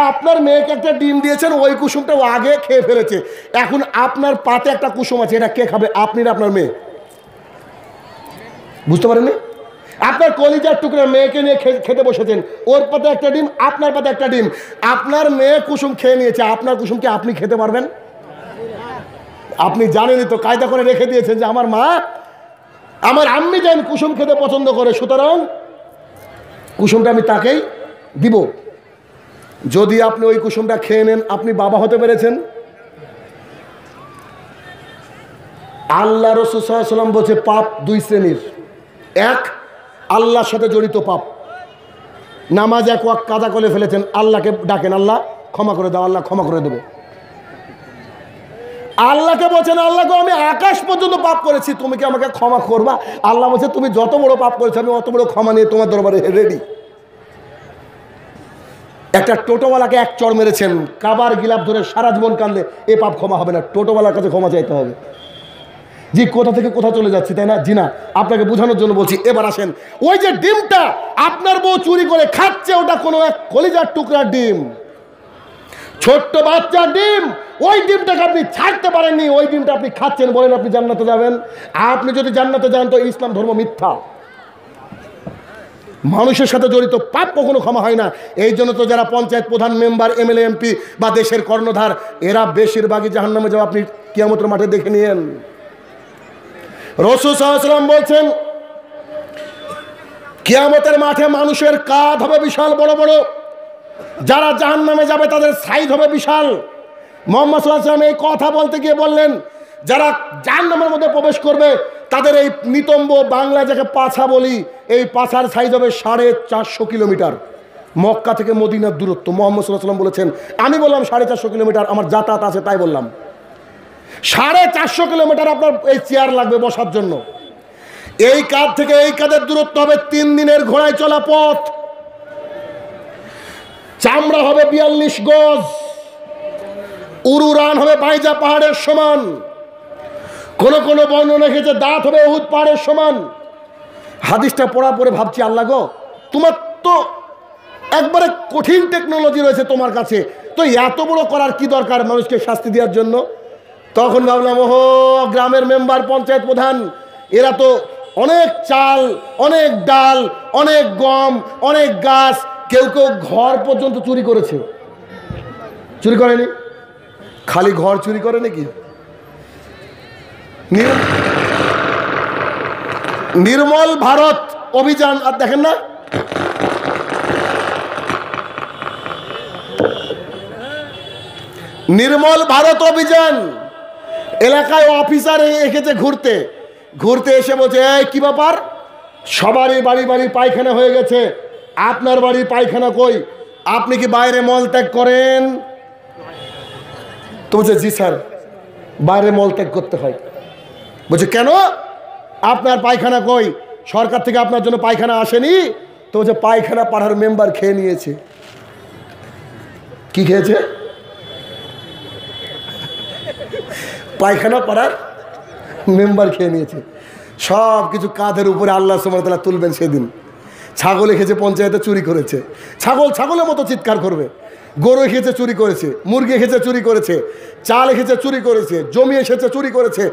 আপনার মেয়েকে একটা ডিম দিয়েছেন, ওই কুসুমটা ও আগে খেয়ে ফেলেছে। এখন আপনার পাতে একটা কুসুম আছে, এটা কে খাবে? আপনি না আপনার মেয়ে? বুঝতে পারেননি? আপনার কলিজার টুকরা মেয়েকে নিয়ে খেতে বসেছেন, ওর পাতে একটা ডিম, আপনার পাতে একটা ডিম। আপনার মেয়ে কুসুম খেয়ে নিয়েছে, আপনার কুসুমকে আপনি খেতে পারবেন? আপনি জানেনই তো, কায়দা করে রেখে দিয়েছেন যে আমার মা, আমার আম্মি যেন কুসুম খেতে পছন্দ করে, সুতরাং কুসুমটা আমি তাকেই দিব। যদি আপনি ওই কুসুমটা খেয়ে নেন, আপনি বাবা হতে পেরেছেন? আল্লাহ রাসূল সাল্লাল্লাহু আলাইহি ওয়াসাল্লাম বলছে পাপ দুই শ্রেণীর। এক, আল্লাহর সাথে জড়িত পাপ। নামাজ এক ওয়াক্ত কাজা করে ফেলেছেন, আল্লাহকে ডাকেন, আল্লাহ ক্ষমা করে দাও, আল্লাহ ক্ষমা করে দেবে। আল্লাহকে বলছেন, আল্লাহ গো আমি আকাশ পর্যন্ত পাপ করেছি, তুমি কি আমাকে ক্ষমা করবা? আল্লাহ বলছে তুমি যত বড় পাপ করেছো আমি অত বড় ক্ষমা নিয়ে তোমার দরবারে রেডি। একটা টোটোওয়ালাকে এক চড় মেরেছেন, কাবার গিলাপ ধরে সারা জীবন কাঁদলে এ পাপ ক্ষমা হবে না, টোটোওয়ালার কাছে ক্ষমা চাইতে হবে। জি, কোথা থেকে কোথা চলে যাচ্ছি, তাই না? জি না, আপনাকে বোঝানোর জন্য বলছি। এবার আসেন, ওই যে ডিমটা আপনার বউ চুরি করে খাচ্ছে, ওটা কোনো এক কলিজার টুকরার ডিম, ছোট্ট বাচ্চার ডিম। ওই ডিমটাকে আপনি ছাড়তে পারেননি, ওই ডিমটা আপনি খাচ্ছেন, বলেন আপনি জান্নাতে যাবেন? আপনি যদি জান্নাতে যান তো ইসলাম ধর্ম মিথ্যা। মানুষের সাথে জড়িত পাপ কখনো ক্ষমা হয় না। এই জন্য তো যারা পঞ্চায়েত প্রধান, মেম্বার, এমএলএ, এমপি বা দেশের কর্ণধার, এরা বেশিরভাগই জাহান্নামে যাওয়া আপনি কিয়ামতের মাঠে দেখে নিয়েন। রাসূল সাল্লাল্লাহু আলাইহি ওয়াসাল্লাম বলছেন কিয়ামতের মাঠে মানুষের কাঁধ হবে বিশাল বড় বড়, যারা জাহান্নামে যাবে তাদের সাইজ হবে বিশাল। মুহাম্মদ সাল্লাল্লাহু আলাইহি ওয়াসাল্লাম এই কথা বলতে গিয়ে বললেন, যারা জাহান্নামের মধ্যে প্রবেশ করবে তাদের এই নিতম্ব, বাংলা যাকে পাছা বলি, এই পাছার সাইজ হবে 450 কিলোমিটার। মক্কা থেকে মদিনার দূরত্ব। মুহাম্মদ সাল্লাল্লাহু আলাইহি ওয়াসাল্লাম বলেছেন, আমি বললাম 450 কিলোমিটার, আমার যাতায়াত আছে তাই বললাম। 450 কিলোমিটার আপনার এই চেয়ার লাগবে বসার জন্য। এই কাঁধ থেকে এই কাঁধের দূরত্ব হবে 3 দিনের ঘোড়ায় চলা পথ। চামড়া হবে 42 গজ, উরুরান হবে বাইজা পাহাড়ের সমান, কোন কোন বর্ণনা এসেছে দাঁত হবে উহুদ পাহাড়ের সমান। হাদিসটা পড়ার পরে ভাবছি, আল্লাহ গো, তোমার তো একবারে কঠিন টেকনোলজি রয়েছে তোমার কাছে, তো এত বড় করার কি দরকার মানুষকে শাস্তি দেওয়ার জন্য? তখন ভাবলাম, ওহো, গ্রামের মেম্বার, পঞ্চায়েত প্রধান, এরা তো অনেক চাল, অনেক ডাল, অনেক গম, অনেক গাছ, কেউ কেউ ঘর পর্যন্ত চুরি করেছে। চুরি করেনি? খালি ঘর চুরি করে নাকি? নির্মল ভারত অভিযান আর দেখেন না, নির্মল ভারত অভিযান। এলাকায় অফিসার এসেছে ঘুরতে, ঘুরতে এসে বলছে, এই কি ব্যাপার, সবারই বাড়ি বাড়ি পায়খানা হয়ে গেছে, আপনার বাড়ির পায়খানা কই? আপনি কি বাইরে মলত্যাগ করেন? তো বলছে, জি স্যার, বাইরে মলত্যাগ করতে হয়। বলছে, কেন? আপনার পায়খানা কই? সরকার থেকে আপনার জন্য পায়খানা আসেনি? তো বলছে, পায়খানা পাড়ার মেম্বার খেয়ে নিয়েছে। কি খেয়েছে? পায়খানা পাড়ার মেম্বার খেয়ে নিয়েছে। সব কিছু কাঁধের উপরে আল্লাহ সুবহানাহু ওয়া তাআলা তুলবেন সেদিন। ছাগল এসেছে পঞ্চায়েতে চুরি করেছে, ছাগল ছাগলের মতো চিৎকার করবে। গরু এসেছে চুরি করেছে, মুরগি এসেছে চুরি করেছে, চাল এসেছে চুরি করেছে, জমি এসেছে চুরি করেছে,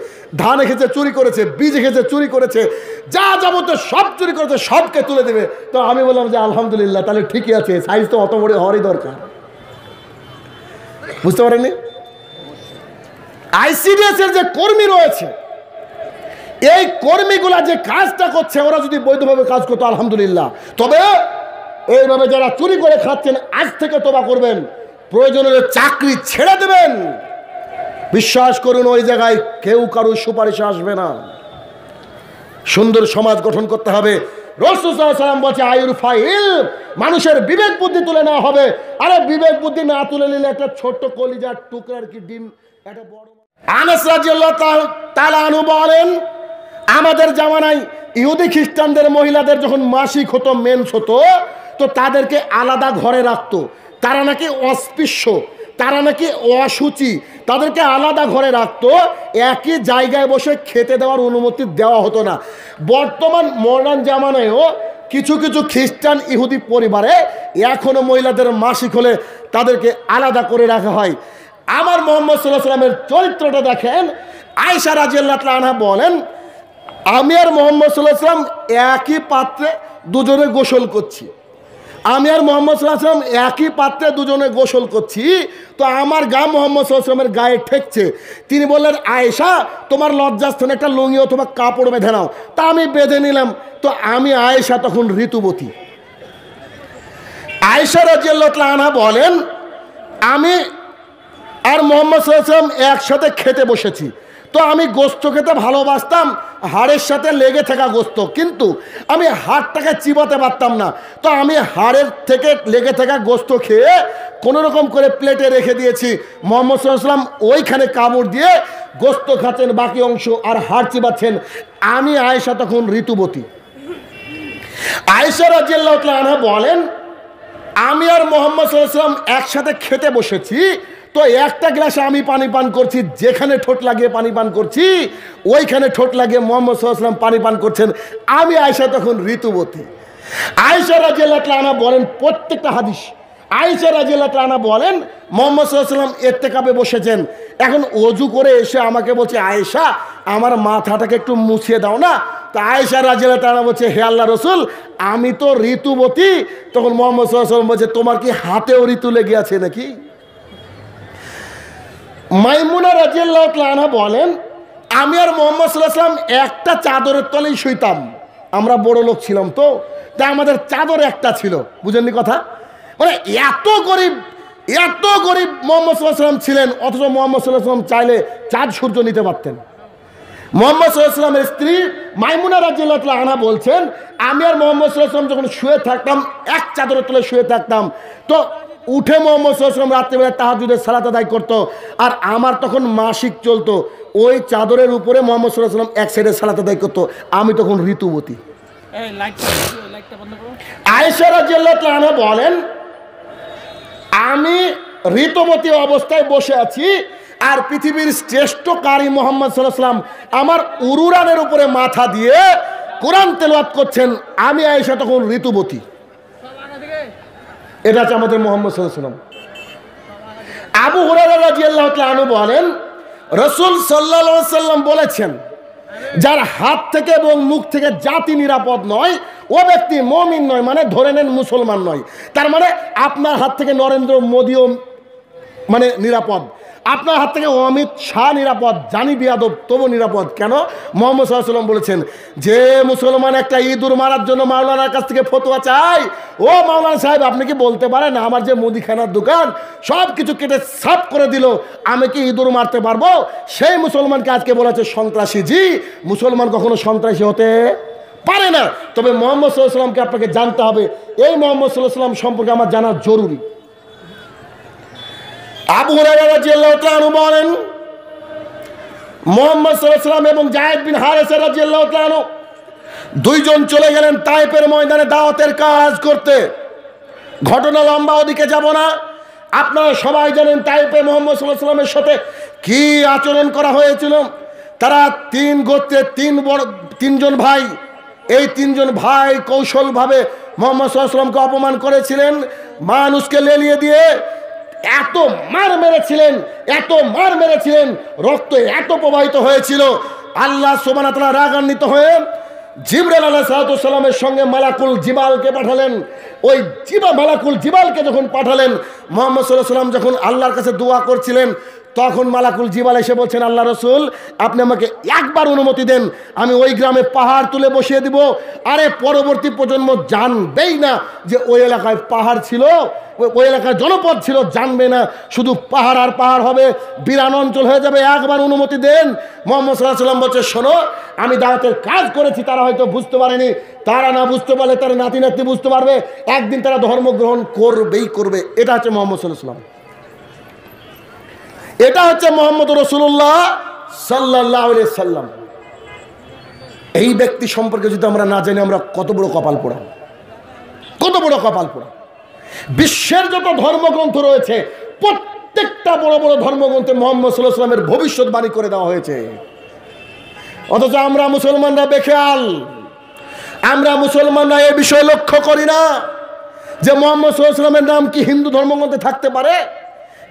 ধান এসেছে চুরি করেছে, বীজ এসেছে চুরি করেছে, যা যাবতীয় সব চুরি করেছে, সবকে তুলে দেবে। তো আমি বললাম যে আলহামদুলিল্লাহ, তাহলে ঠিকই আছে, সাইজ তো অত বড় হওয়ারই দরকার। বুঝতে পারেননি? আইসিডিএস এর যে কর্মী রয়েছে, এই কর্মীগুলা যে কাজটা করছে, ওরা যদি বৈধভাবে কাজ করতো আলহামদুলিল্লাহ, তবে এইভাবে যারা চুরি করে খাচ্ছেন আজ থেকে তওবা করবেন, প্রয়োজনে চাকরি ছেড়ে দেবেন। বিশ্বাস করুন ওই জায়গায় কেউ কারো সুপারিশে আসবে না। সুন্দর সমাজ গঠন করতে হবে। রাসূল সাল্লাল্লাহু আলাইহি ওয়াসাল্লাম বলছে আয়ুর ফাইল, মানুষের বিবেক বুদ্ধি তুলে নেওয়া হবে। আরে বিবেক বুদ্ধি না তুলে নিলে একটা ছোট্ট কলিজার টুকরার কি ডিম একটা বড়। আনাস রাদিয়াল্লাহু তাআলা আনহু বলেন, আমাদের জামানায় ইহুদি খ্রিস্টানদের মহিলাদের যখন মাসিক হতো, মেন্স হতো, তো তাদেরকে আলাদা ঘরে রাখতো। তারা নাকি অস্পৃশ্য, তারা নাকি অসুচি, তাদেরকে আলাদা ঘরে রাখতো। একই জায়গায় বসে খেতে দেওয়ার অনুমতি দেওয়া হতো না। বর্তমান মডার্ন জামানায়ও কিছু কিছু খ্রিস্টান ইহুদি পরিবারে এখনও মহিলাদের মাসিক হলে তাদেরকে আলাদা করে রাখা হয়। আমার মুহাম্মদ সাল্লাল্লাহু আলাইহি ওয়াসাল্লামের চরিত্রটা দেখেন। আয়েশা রাদিয়াল্লাহু আনহা বলেন, আমি আর মুহাম্মদ সাল্লাল্লাহু আলাইহি ওয়াসাল্লাম একই পাত্রে দুজনে গোসল করছি। আমি আর মুহাম্মদ সাল্লাল্লাহু আলাইহি ওয়াসাল্লাম একই পাত্রে দুজনে গোসল করছি। তো আমার গা মুহাম্মদ সাল্লাল্লাহু আলাইহি ওয়াসাল্লামের গায়ে ঠেকছে। তিনি বললেন, আয়েশা তোমার লজ্জাস্থানে একটা লুঙ্গি অথবা কাপড় বেঁধে নাও। তা আমি বেঁধে নিলাম। তো আমি আয়েশা তখন ঋতুবতী। আয়েশা রাদিয়াল্লাহু আনহা বলেন, আমি আর মুহাম্মদ সাল্লাল্লাহু আলাইহি ওয়াসাল্লাম একসাথে খেতে বসেছি। তো আমি গোস্ত খেতে ভালোবাসতাম, হাড়ের সাথে লেগে থাকা গোস্ত, কিন্তু আমি হাড়টাকে চিবাতে পারতাম না। তো আমি হাড়ের থেকে লেগে থাকা গোস্ত খেয়ে কোনো রকম করে প্লেটে রেখে দিয়েছি। মুহাম্মদ সাল্লাল্লাহু আলাইহি ওয়াসাল্লাম ওইখানে কামড় দিয়ে গোস্ত খাচ্ছেন, বাকি অংশ আর হাড় চিবাচ্ছেন। আমি আয়েশা তখন ঋতুবতী। আয়েশা রাদিয়াল্লাহু আনহা বলেন, আমি আর মুহাম্মদ সাল্লাল্লাহু আলাইহি ওয়াসাল্লাম একসাথে খেতে বসেছি। তো একটা গ্লাসে আমি পানি পান করছি, যেখানে ঠোঁট লাগিয়ে পানি পান করছি ওইখানে ঠোঁট লাগিয়ে মুহাম্মদ সাল্লাল্লাহু আলাইহি ওয়াসাল্লাম পানি পান করছেন। আমি আয়েশা তখন ঋতুবতী। আয়েশা রাদিয়াল্লাহু আনহা বলেন, প্রত্যেকটা হাদিস আয়েশা রাদিয়াল্লাহু আনহা বলেন, মুহাম্মদ সাল্লাল্লাহু আলাইহি ওয়াসাল্লাম ইত্তেকাফে বসেছেন। এখন অজু করে এসে আমাকে বলছে, আয়েশা আমার মাথাটাকে একটু মুছিয়ে দাও না। তো আয়েশা রাদিয়াল্লাহু আনহা বলছে, হে আল্লাহ রসুল, আমি তো ঋতুবতী। তখন মুহাম্মদ সাল্লাল্লাহু আলাইহি ওয়াসাল্লাম বলছে, তোমার কি হাতেও ঋতু লেগে আছে নাকি? মাইমুনা রাদিয়াল্লাহু আনহা বলেন, আমি আর মুহাম্মদ সাল্লাল্লাহু আলাইহি ওয়াসাল্লাম একটা চাদরের তলেই শুইতাম। আমরা বড় লোক ছিলাম, তো তাই আমাদের চাদর একটা ছিল। বুঝেননি কথা? মানে এত গরিব মুহাম্মদ সাল্লাল্লাহু আলাইহি ওয়াসাল্লাম ছিলেন, অথচ মুহাম্মদ সাল্লাল্লাহু আলাইহি ওয়াসাল্লাম চাইলে চাঁদ সূর্য নিতে পারতেন। মুহাম্মদ সাল্লাল্লাহু আলাইহি ওয়াসাল্লামের স্ত্রী মাইমুনা রাদিয়াল্লাহু আনহা বলছেন, আমি আর মুহাম্মদ সাল্লাল্লাহু আলাইহি ওয়াসাল্লাম যখন শুয়ে থাকতাম, এক চাদরের তলে শুয়ে থাকতাম, তো উঠে মুহাম্মদ সাল্লাল্লাহু আলাইহি ওয়াসাল্লাম রাত্রিবেলা তাহাজ্জুদের সালাত আদায় করতো। আর আমার তখন মাসিক চলতো, ওই চাদরের উপরে মুহাম্মদ সাল্লাল্লাহু আলাইহি ওয়াসাল্লাম এক সাইডে সালাত আদায় করতো। আমি তখন ঋতুবতী। আয়েশা রাদিয়াল্লাহু আনহা বলেন, আমি ঋতুবতী অবস্থায় বসে আছি, আর পৃথিবীর শ্রেষ্ঠ কারি মুহাম্মদ সাল্লাল্লাহু আলাইহি ওয়াসাল্লাম আমার উরুরানের উপরে মাথা দিয়ে কোরআন তেলাওয়াত করছেন। আমি আয়েশা তখন ঋতুবতী। এটা হচ্ছে আমাদের মুহাম্মদ সাল্লাল্লাহু আলাইহি ওয়াসাল্লাম। আবু হুরায়রা রাদিয়াল্লাহু আনহু বলেন, রাসূল সাল্লাল্লাহু আলাইহি ওয়াসাল্লাম বলেছেন, যার হাত থেকে এবং মুখ থেকে জাতি নিরাপদ নয়, ও ব্যক্তি মুমিন নয়, মানে ধরে নেন মুসলমান নয়। তার মানে আপনার হাত থেকে নরেন্দ্র মোদিও মানে নিরাপদ, আপনার হাত থেকে অমিত শাহ নিরাপদ, জানি বিয়াদব তবু নিরাপদ। কেন? মুহাম্মদ সাল্লাল্লাহু আলাইহি ওয়াসাল্লাম বলেছেন, যে মুসলমান একটা ইঁদুর মারার জন্য মাওলানার কাছ থেকে ফতোয়া চাই, ও মাওলানা সাহেব আপনি কি বলতে পারেন আমার যে মুদিখানার দোকান সব কিছু কেটে সাফ করে দিল, আমি কি ইঁদুর মারতে পারবো? সেই মুসলমানকে আজকে বলেছে সন্ত্রাসী। জি, মুসলমান কখনো সন্ত্রাসী হতে পারে না। তবে মুহাম্মদ সাল্লাল্লাহু আলাইহি ওয়াসাল্লামকে আপনাকে জানতে হবে। এই মুহাম্মদ সাল্লাল্লাহু আলাইহি ওয়াসাল্লাম সম্পর্কে আমার জানা জরুরি। আবু হুরায়রা রাদিয়াল্লাহু আনহু বলেন, মুহাম্মদ সাল্লাল্লাহু আলাইহি ওয়াসাল্লাম এবং যায়েদ বিন হারেসা রাদিয়াল্লাহু আনহু দুইজন চলে গেলেন তায়েফের ময়দানে দাওয়াতের কাজ করতে। ঘটনা লম্বা, ওদিকে যাব না। আপনারা সবাই জানেন তায়েফে মুহাম্মদ সাল্লাল্লাহু আলাইহি ওয়াসাল্লামের সাথে কি আচরণ করা হয়েছিল। তারা তিন গোত্রের তিনজন ভাই, এই তিনজন ভাই কৌশলভাবে মুহাম্মদ সাল্লাল্লাহু আলাইহি ওয়াসাল্লামকে অপমান করেছিলেন। মানুষকে লেলিয়ে দিয়ে এত মার মেরেছিলেন, রক্ত এত প্রবাহিত হয়েছিল। আল্লাহ সুবহানাহু ওয়া তাআলা রাগান্বিত হয়ে জিবরাইল আলাইহিস সালামের সঙ্গে মালাকুল জিবালকে পাঠালেন। ওই মালাকুল জিবালকে যখন পাঠালেন, মুহাম্মদ সাল্লাল্লাহু আলাইহি ওয়াসাল্লাম যখন আল্লাহর কাছে দোয়া করছিলেন, তখন মালাকুল জিবাল এসে বলছেন, আল্লাহ রসুল আপনি আমাকে একবার অনুমতি দেন, আমি ওই গ্রামে পাহাড় তুলে বসিয়ে দিব। আরে পরবর্তী প্রজন্ম জানবেই না যে ওই এলাকায় পাহাড় ছিল, ওই এলাকায় জনপদ ছিল, জানবে না, শুধু পাহাড় আর পাহাড় হবে, বিরান অঞ্চল হয়ে যাবে। একবার অনুমতি দেন। মুহাম্মদ সাল্লাল্লাহু আলাইহি ওয়াসাল্লাম বলছে, শোনো আমি দাওয়াতের কাজ করেছি, তারা হয়তো বুঝতে পারেনি, তারা না বুঝতে পারলে তারা নাতি নাতি বুঝতে পারবে, একদিন তারা ধর্ম গ্রহণ করবেই করবে। এটা হচ্ছে মুহাম্মদ সাল্লাল্লাহু আলাইহি ওয়াসাল্লাম, এটা হচ্ছে মুহাম্মদ রাসূলুল্লাহ সাল্লাল্লাহু আলাইহি ওয়াসাল্লাম। এই ব্যক্তি সম্পর্কে যদি আমরা না জানি, আমরা কত বড় কপাল পোড়া, কত বড় কপাল পোড়া। বিশ্বের যত ধর্মগ্রন্থ রয়েছে প্রত্যেকটা বড় বড় ধর্মগ্রন্থে মুহাম্মদ সাল্লাল্লাহু আলাইহি ওয়াসাল্লামের ভবিষ্যৎবাণী করে দেওয়া হয়েছে। অথচ আমরা মুসলমানরা বেখেয়াল, আমরা মুসলমানরা এ বিষয় লক্ষ্য করি না যে মুহাম্মদ সাল্লাল্লাহু আলাইহি ওয়াসাল্লামের নাম কি হিন্দু ধর্মগ্রন্থে থাকতে পারে,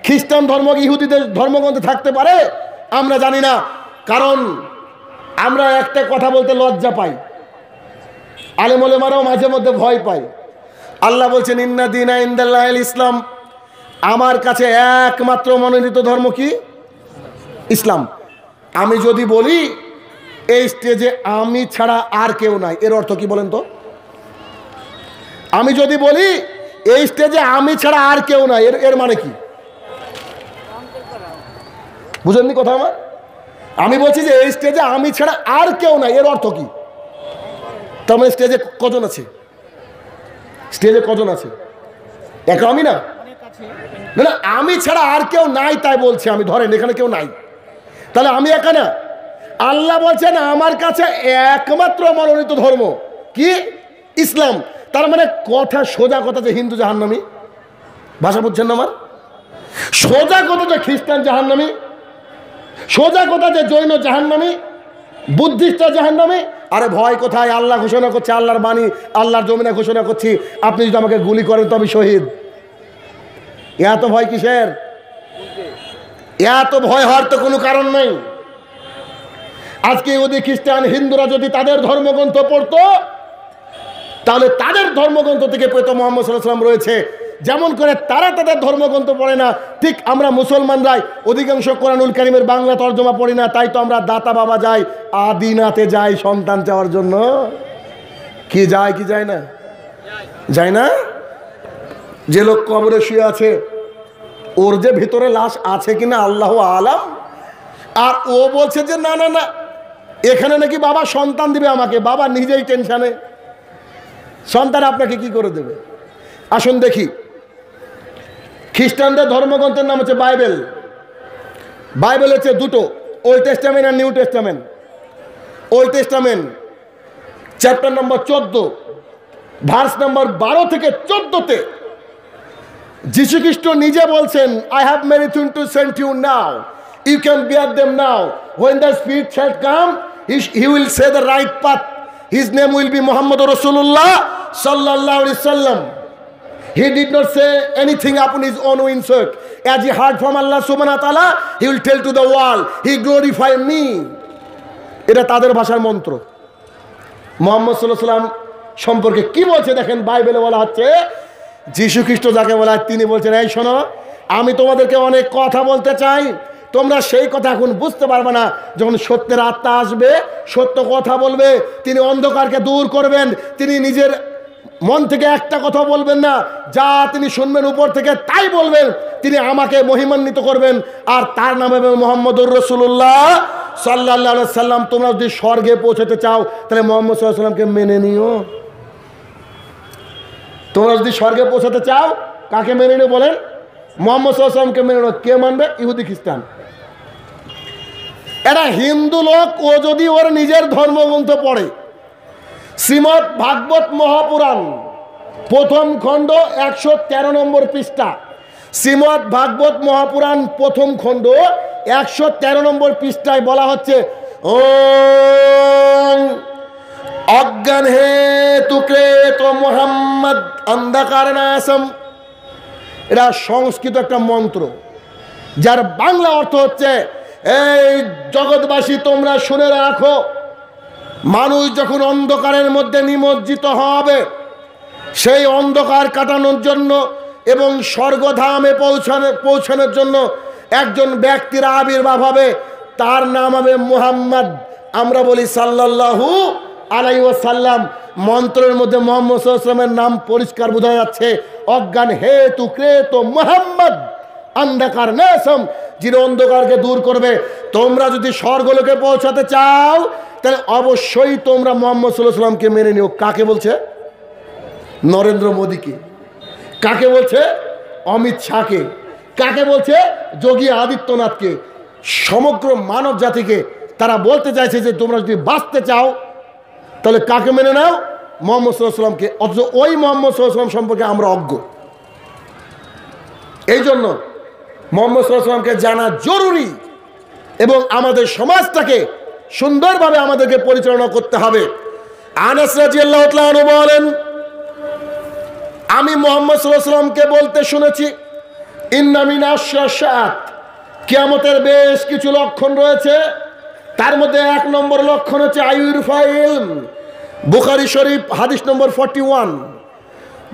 খ্রিস্টান ধর্ম ইহুদিদের ধর্মগ্রন্থে থাকতে পারে, আমরা জানি না। কারণ আমরা একটা কথা বলতে লজ্জা পাই, আলেম ওলামারাও মাঝে মধ্যে ভয় পায়। আল্লাহ বলছেন, ইন্না দীনা ইনদাল্লাহিল ইসলাম, আমার কাছে একমাত্র মনোনীত ধর্ম কি? ইসলাম। আমি যদি বলি এই স্টেজে আমি ছাড়া আর কেউ নাই, এর অর্থ কি বলেন তো? আমি যদি বলি এই স্টেজে আমি ছাড়া আর কেউ নাই, এর মানে কি? বুঝেননি কথা আমার? আমি বলছি যে এই স্টেজে আমি ছাড়া আর কেউ নাই, এর অর্থ কি? তার মানে স্টেজে কজন আছে? স্টেজে কজন আছে? একা আমি না, না আমি ছাড়া আর কেউ নাই তাই বলছি আমি, ধরেন এখানে কেউ নাই, তাহলে আমি একা না। আল্লাহ বলছেন আমার কাছে একমাত্র মনোনীত ধর্ম কি? ইসলাম। তার মানে কথা, সোজা কথা যে হিন্দু জাহান্নামী, ভাষা বুঝছেন না আমার? সোজা কথা যে খ্রিস্টান জাহান্নামী, সোজা কথা যে জৈন জাহান্নামী, বুদ্ধিস্টরা জাহান্নামী। আরে ভয় কোথায়? আল্লাহ ঘোষণা করছে, আল্লাহর বাণী, আল্লাহর জমিনে ঘোষণা করছি, আপনি যদি আমাকে গুলি করেন তো আমি শহীদ। এত ভয় কিসের? এত ভয় হওয়ার তো কোনো কারণ নেই। আজকে ইহুদি খ্রিস্টান হিন্দুরা যদি তাদের ধর্মগ্রন্থ পড়তো, তাহলে তাদের ধর্মগ্রন্থ থেকে পেত মুহাম্মদ সাল্লাল্লাহু আলাইহি ওয়াসাল্লাম রয়েছে। যেমন করে তারা তাদের ধর্মগ্রন্থ পড়ে না, ঠিক আমরা মুসলমানরাই অধিকাংশ কোরআনুল কারীমের বাংলা তর্জমা পড়ি না। তাই তো আমরা দাতা বাবা যাই, আদিনাতে যাই সন্তান চাওয়ার জন্য। কি যায় কি যায় না? যায় না? যে লোক কবরে শুয়ে আছে, ওর যে ভিতরে লাশ আছে কিনা আল্লাহু আলাম, আর ও বলছে যে না না না, এখানে নাকি বাবা সন্তান দিবে আমাকে। বাবা নিজেই টেনশনে, সন্তান আপনাকে কি করে দেবে? আসুন দেখি, খ্রিস্টানদের ধর্মগ্রন্থের নাম হচ্ছে বাইবেল। বাইবেল হচ্ছে দুটো, ওল্ড টেস্টামেন্ট আর new testament. Old testament chapter number 14 verse number 12 থেকে 14-তে যীশু খ্রিস্ট নিজে বলছেন, I have many things to send you now, you can bear them now, when the spirit shall come he will say the right path, his name will be Muhammad Rasulullah sallallahu alaihi wasallam. He did not say anything upon his own windsock. As he heard from Allah subhanahu wa ta'ala, he will tell to the world, he glorify me. এটা তাদের ভাষার মন্ত্র। মুহাম্মদ সাল্লাল্লাহু আলাইহি ওয়াসাল্লাম সম্পর্কে কি বলছে দেখেন, বাইবেলে বলা হচ্ছে, যীশু খ্রিস্ট যাকে বলা হয় তিনি বলছেন, এই শোনো, আমি তোমাদেরকে অনেক কথা বলতে চাই, তোমরা সেই কথা এখন বুঝতে পারবে না। যখন সত্যের আত্মা আসবে, সত্য কথা বলবে, তিনি অন্ধকারকে দূর করবেন, তিনি নিজের মন থেকে একটা কথা বলবেন না, যা তিনি শুনবেন উপর থেকে তাই বলবেন, তিনি আমাকে মহিমান্বিত করবেন, আর তার নাম হবে মুহাম্মদুর রাসূলুল্লাহ সাল্লাল্লাহু আলাইহি সাল্লাম। তোমরা যদি স্বর্গে পৌঁছাতে চাও তাহলে মুহাম্মদ সাল্লাল্লাহু আলাইহি সাল্লামকে মেনে নিও। তোমরা যদি স্বর্গে পৌঁছাতে চাও কাকে মেনে নিও বলেন? মুহাম্মদ সাল্লাল্লাহু আলাইহি সাল্লামকে মেনে নিও। কে মানবে? ইহুদি খ্রিস্টান। এরা হিন্দু লোক, ও যদি ওর নিজের ধর্মগ্রন্থ পড়ে, শ্রীমদ্ ভাগবত মহাপুরাণ প্রথম খণ্ড 113 নম্বর পৃষ্ঠা, শ্রীমদ্ ভাগবত মহাপুরাণ প্রথম খণ্ড 113 নম্বর পৃষ্ঠায় বলা হচ্ছে, ওম অজ্ঞান হে তুকে তো মোহাম্মদ অন্ধকার নাশম। এটা সংস্কৃত একটা মন্ত্র, যার বাংলা অর্থ হচ্ছে, এই জগৎবাসী তোমরা শুনে রাখো, মানুষ যখন অন্ধকারের মধ্যে নিমজ্জিত হবে, সেই অন্ধকার কাটানোর জন্য এবং স্বর্গধামে পৌঁছানোর জন্য একজন ব্যক্তির আবির্ভাব হবে, তার নাম হবে মুহাম্মদ। আমরা বলি সাল্লাল্লাহু আলাইহি ওয়াসাল্লাম, মন্ত্রের মধ্যে মুহাম্মদ সাল্লাল্লাহু আলাইহি ওয়াসাল্লামের নাম পরিষ্কার বোঝা যাচ্ছে। অজ্ঞান হেতু ক্রেত মুহাম্মদ অন্ধকার নেশম, যিনি অন্ধকারকে দূর করবে। তোমরা যদি স্বর্গলোকে পৌঁছাতে চাও তাহলে অবশ্যই তোমরা মুহাম্মদ সাল্লাল্লাহু আলাইহি ওয়াসাল্লামকে মেনে নিও। কাকে বলছে? নরেন্দ্র মোদীকে। কাকে বলছে? অমিত শাহকে। কাকে বলছে? যোগী আদিত্যনাথকে। সমগ্র মানব জাতিকে তারা বলতে চাইছে যে তোমরা যদি বাঁচতে চাও তাহলে কাকে মেনে নাও? মুহাম্মদ সাল্লাল্লাহু আলাইহি ওয়াসাল্লামকে। অথচ ওই মুহাম্মদ সাল্লাল্লাহু আলাইহি ওয়াসাল্লাম সম্পর্কে আমরা অজ্ঞ। এই জন্য মুহাম্মদ সাল্লাল্লাহু আলাইহি ওয়াসাল্লামকে জানা জরুরি এবং আমাদের সমাজটাকে সুন্দরভাবে আমাদেরকে পরিচালনা করতে হবে। আনাস রাদিয়াল্লাহু তাআলা আনহু বলেন, আমি মুহাম্মদ সাল্লাল্লাহু আলাইহি ওয়াসাল্লামকে বলতে শুনেছি, ইন্না মিন আশ-শাআত, কিয়ামতের বেশ কিছু লক্ষণ রয়েছে। তার মধ্যে 1 নম্বর লক্ষণ হচ্ছে আইয়ুরফা ইলম। বুখারী শরীফ হাদিস নম্বর 41।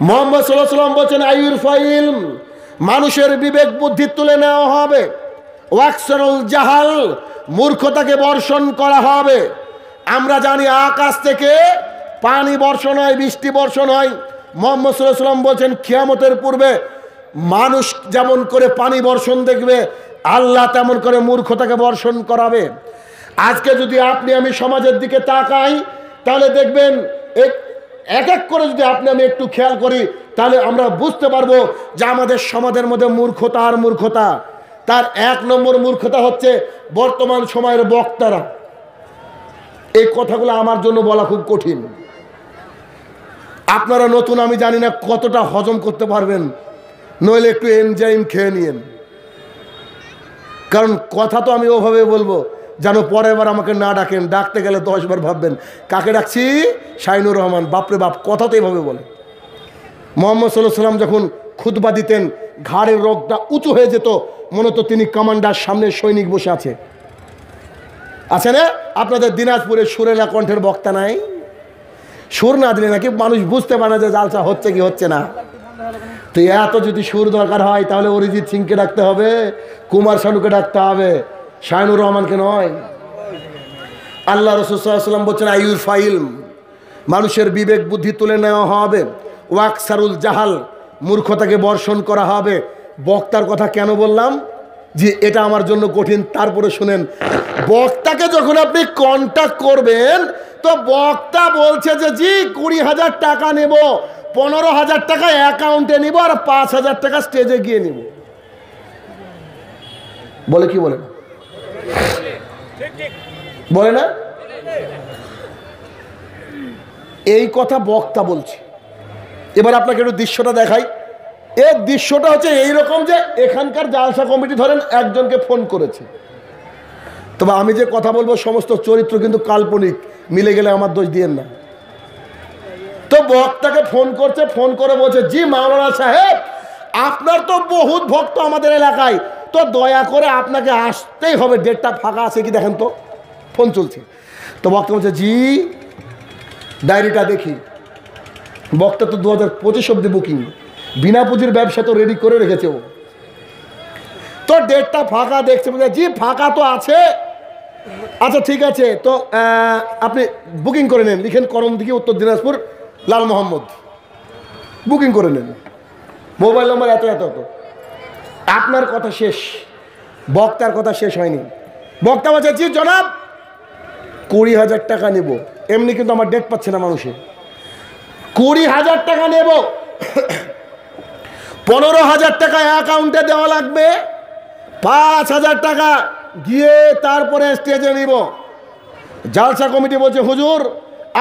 মুহাম্মদ সাল্লাল্লাহু আলাইহি ওয়াসাল্লাম বলেন আইয়ুরফা ইলম, মানুষের বিবেক বুদ্ধি তুলে নেওয়া হবে। ওয়াকসারুল জাহাল, মূর্খতাকে বর্ষণ করা হবে। আমরা জানি আকাশ থেকে পানি বর্ষণ হয়, বৃষ্টি বর্ষণ হয়। মুহাম্মদ সাল্লাল্লাহু আলাইহি ওয়াসাল্লাম বলেন কিয়ামতের পূর্বে মানুষ যেমন করে পানি বর্ষণ দেখবে, আল্লাহ তেমন করে মূর্খতাকে বর্ষণ করাবে। আজকে যদি আপনি আমি সমাজের দিকে তাকাই তাহলে দেখবেন এক এক করে যদি আপনি আমি একটু খেয়াল করি তাহলে আমরা বুঝতে পারবো যে আমাদের সমাজের মধ্যে মূর্খতা আর মূর্খতা। তার 1 নম্বর মূর্খতা হচ্ছে বর্তমান সময়ের বক্তারা। এই কথাগুলো আমার জন্য বলা খুব কঠিন। আপনারা নতুন, আমি জানি না কতটা হজম করতে পারবেন, নইলে একটু এনজাইম খেয়ে নিন। কারণ কথা তো আমি ওভাবে বলবো যেন পরের বার আমাকে না ডাকেন। ডাকতে গেলে 10 বার ভাববেন কাকে ডাকছি? শাইনুর রহমান। বাপরে বাপ, কথা তো এইভাবে বলে। মুহাম্মদ সাল্লাল্লাহু আলাইহি ওয়াসাল্লাম যখন খুতবা দিতেন ঘাড়ের রগটা উঁচু হয়ে যেত, মনে হতো তিনি কমান্ডার, সামনে সৈনিক বসে আছে। আছে না আপনাদের দিনাজপুরে সুরেলা কণ্ঠের বক্তা নাই? সুর না দিলে নাকি মানুষ বুঝতে পারে না যে জালসা হচ্ছে কি হচ্ছে না। তো এত যদি সুর দরকার হয় তাহলে অরিজিৎ সিংকে ডাকতে হবে, কুমার শানুকে ডাকতে হবে, শাইনুর রহমানকে নয়। আল্লাহ রাসূল সাল্লাল্লাহু আলাইহি ওয়াসাল্লাম বলছেন আইয়ুরফা ইলম, মানুষের বিবেক বুদ্ধি তুলে নেওয়া হবে। ওয়াকসারুল জাহাল, মূর্খতাকে বর্ষণ করা হবে। বক্তার কথা কেন বললাম যে এটা আমার জন্য কঠিন? তারপরে শুনেন, বক্তাকে যখন আপনি কন্ট্যাক্ট করবেন তো বক্তা বলছে যে জি 20,000 টাকা নেব, 15,000 টাকা অ্যাকাউন্টে নিব আর 5,000 টাকা স্টেজে গিয়ে নিব। বলে কি বলে না? বলে না? এই কথা বক্তা বলছে। এবার আপনাকে একটু দৃশ্যটা দেখাই। এই দৃশ্যটা হচ্ছে এইরকম যে এখানকার জালসা কমিটি ধরেন একজনকে ফোন করেছে, তবে আমি যে কথা বলবো সমস্ত চরিত্র কিন্তু কাল্পনিক, মিলে গেলে আমার দোষ দিয়েন না। তো বক্তাকে ফোন করছে, ফোন করে বলছে জি মাওলানা সাহেব, আপনার তো বহুত ভক্ত আমাদের এলাকায়, তো দয়া করে আপনাকে আসতেই হবে, ডেটটা ফাঁকা আছে কি দেখেন তো। ফোন চলছে। তো বক্তা বলছে জি ডায়েরিটা দেখি। বক্তা তো 2025 অব্দি বুকিং, বিনা পুঁজির ব্যবসা তো রেডি করে রেখেছে ও। তো ডেটটা ফাঁকা দেখছে, বলছে জি ফাঁকা তো আছে। আচ্ছা ঠিক আছে, তো আপনি বুকিং করে নেন, লিখেন করণদিঘি, উত্তর দিনাজপুর, লাল মোহাম্মদ, বুকিং করে নেন, মোবাইল নম্বর এত এত এত। আপনার কথা শেষ, বক্তার কথা শেষ হয়নি। বক্তা বলছে জি জনাব 20,000 টাকা নেব। এমনি কিন্তু আমার ডেট পাচ্ছে না মানুষে। 20,000 টাকা নেব, 15,000 টাকা অ্যাকাউন্টে দেওয়া লাগবে, 5,000 টাকা গিয়ে তারপরে স্টেজে নিব। জালসা কমিটি বলছে হুজুর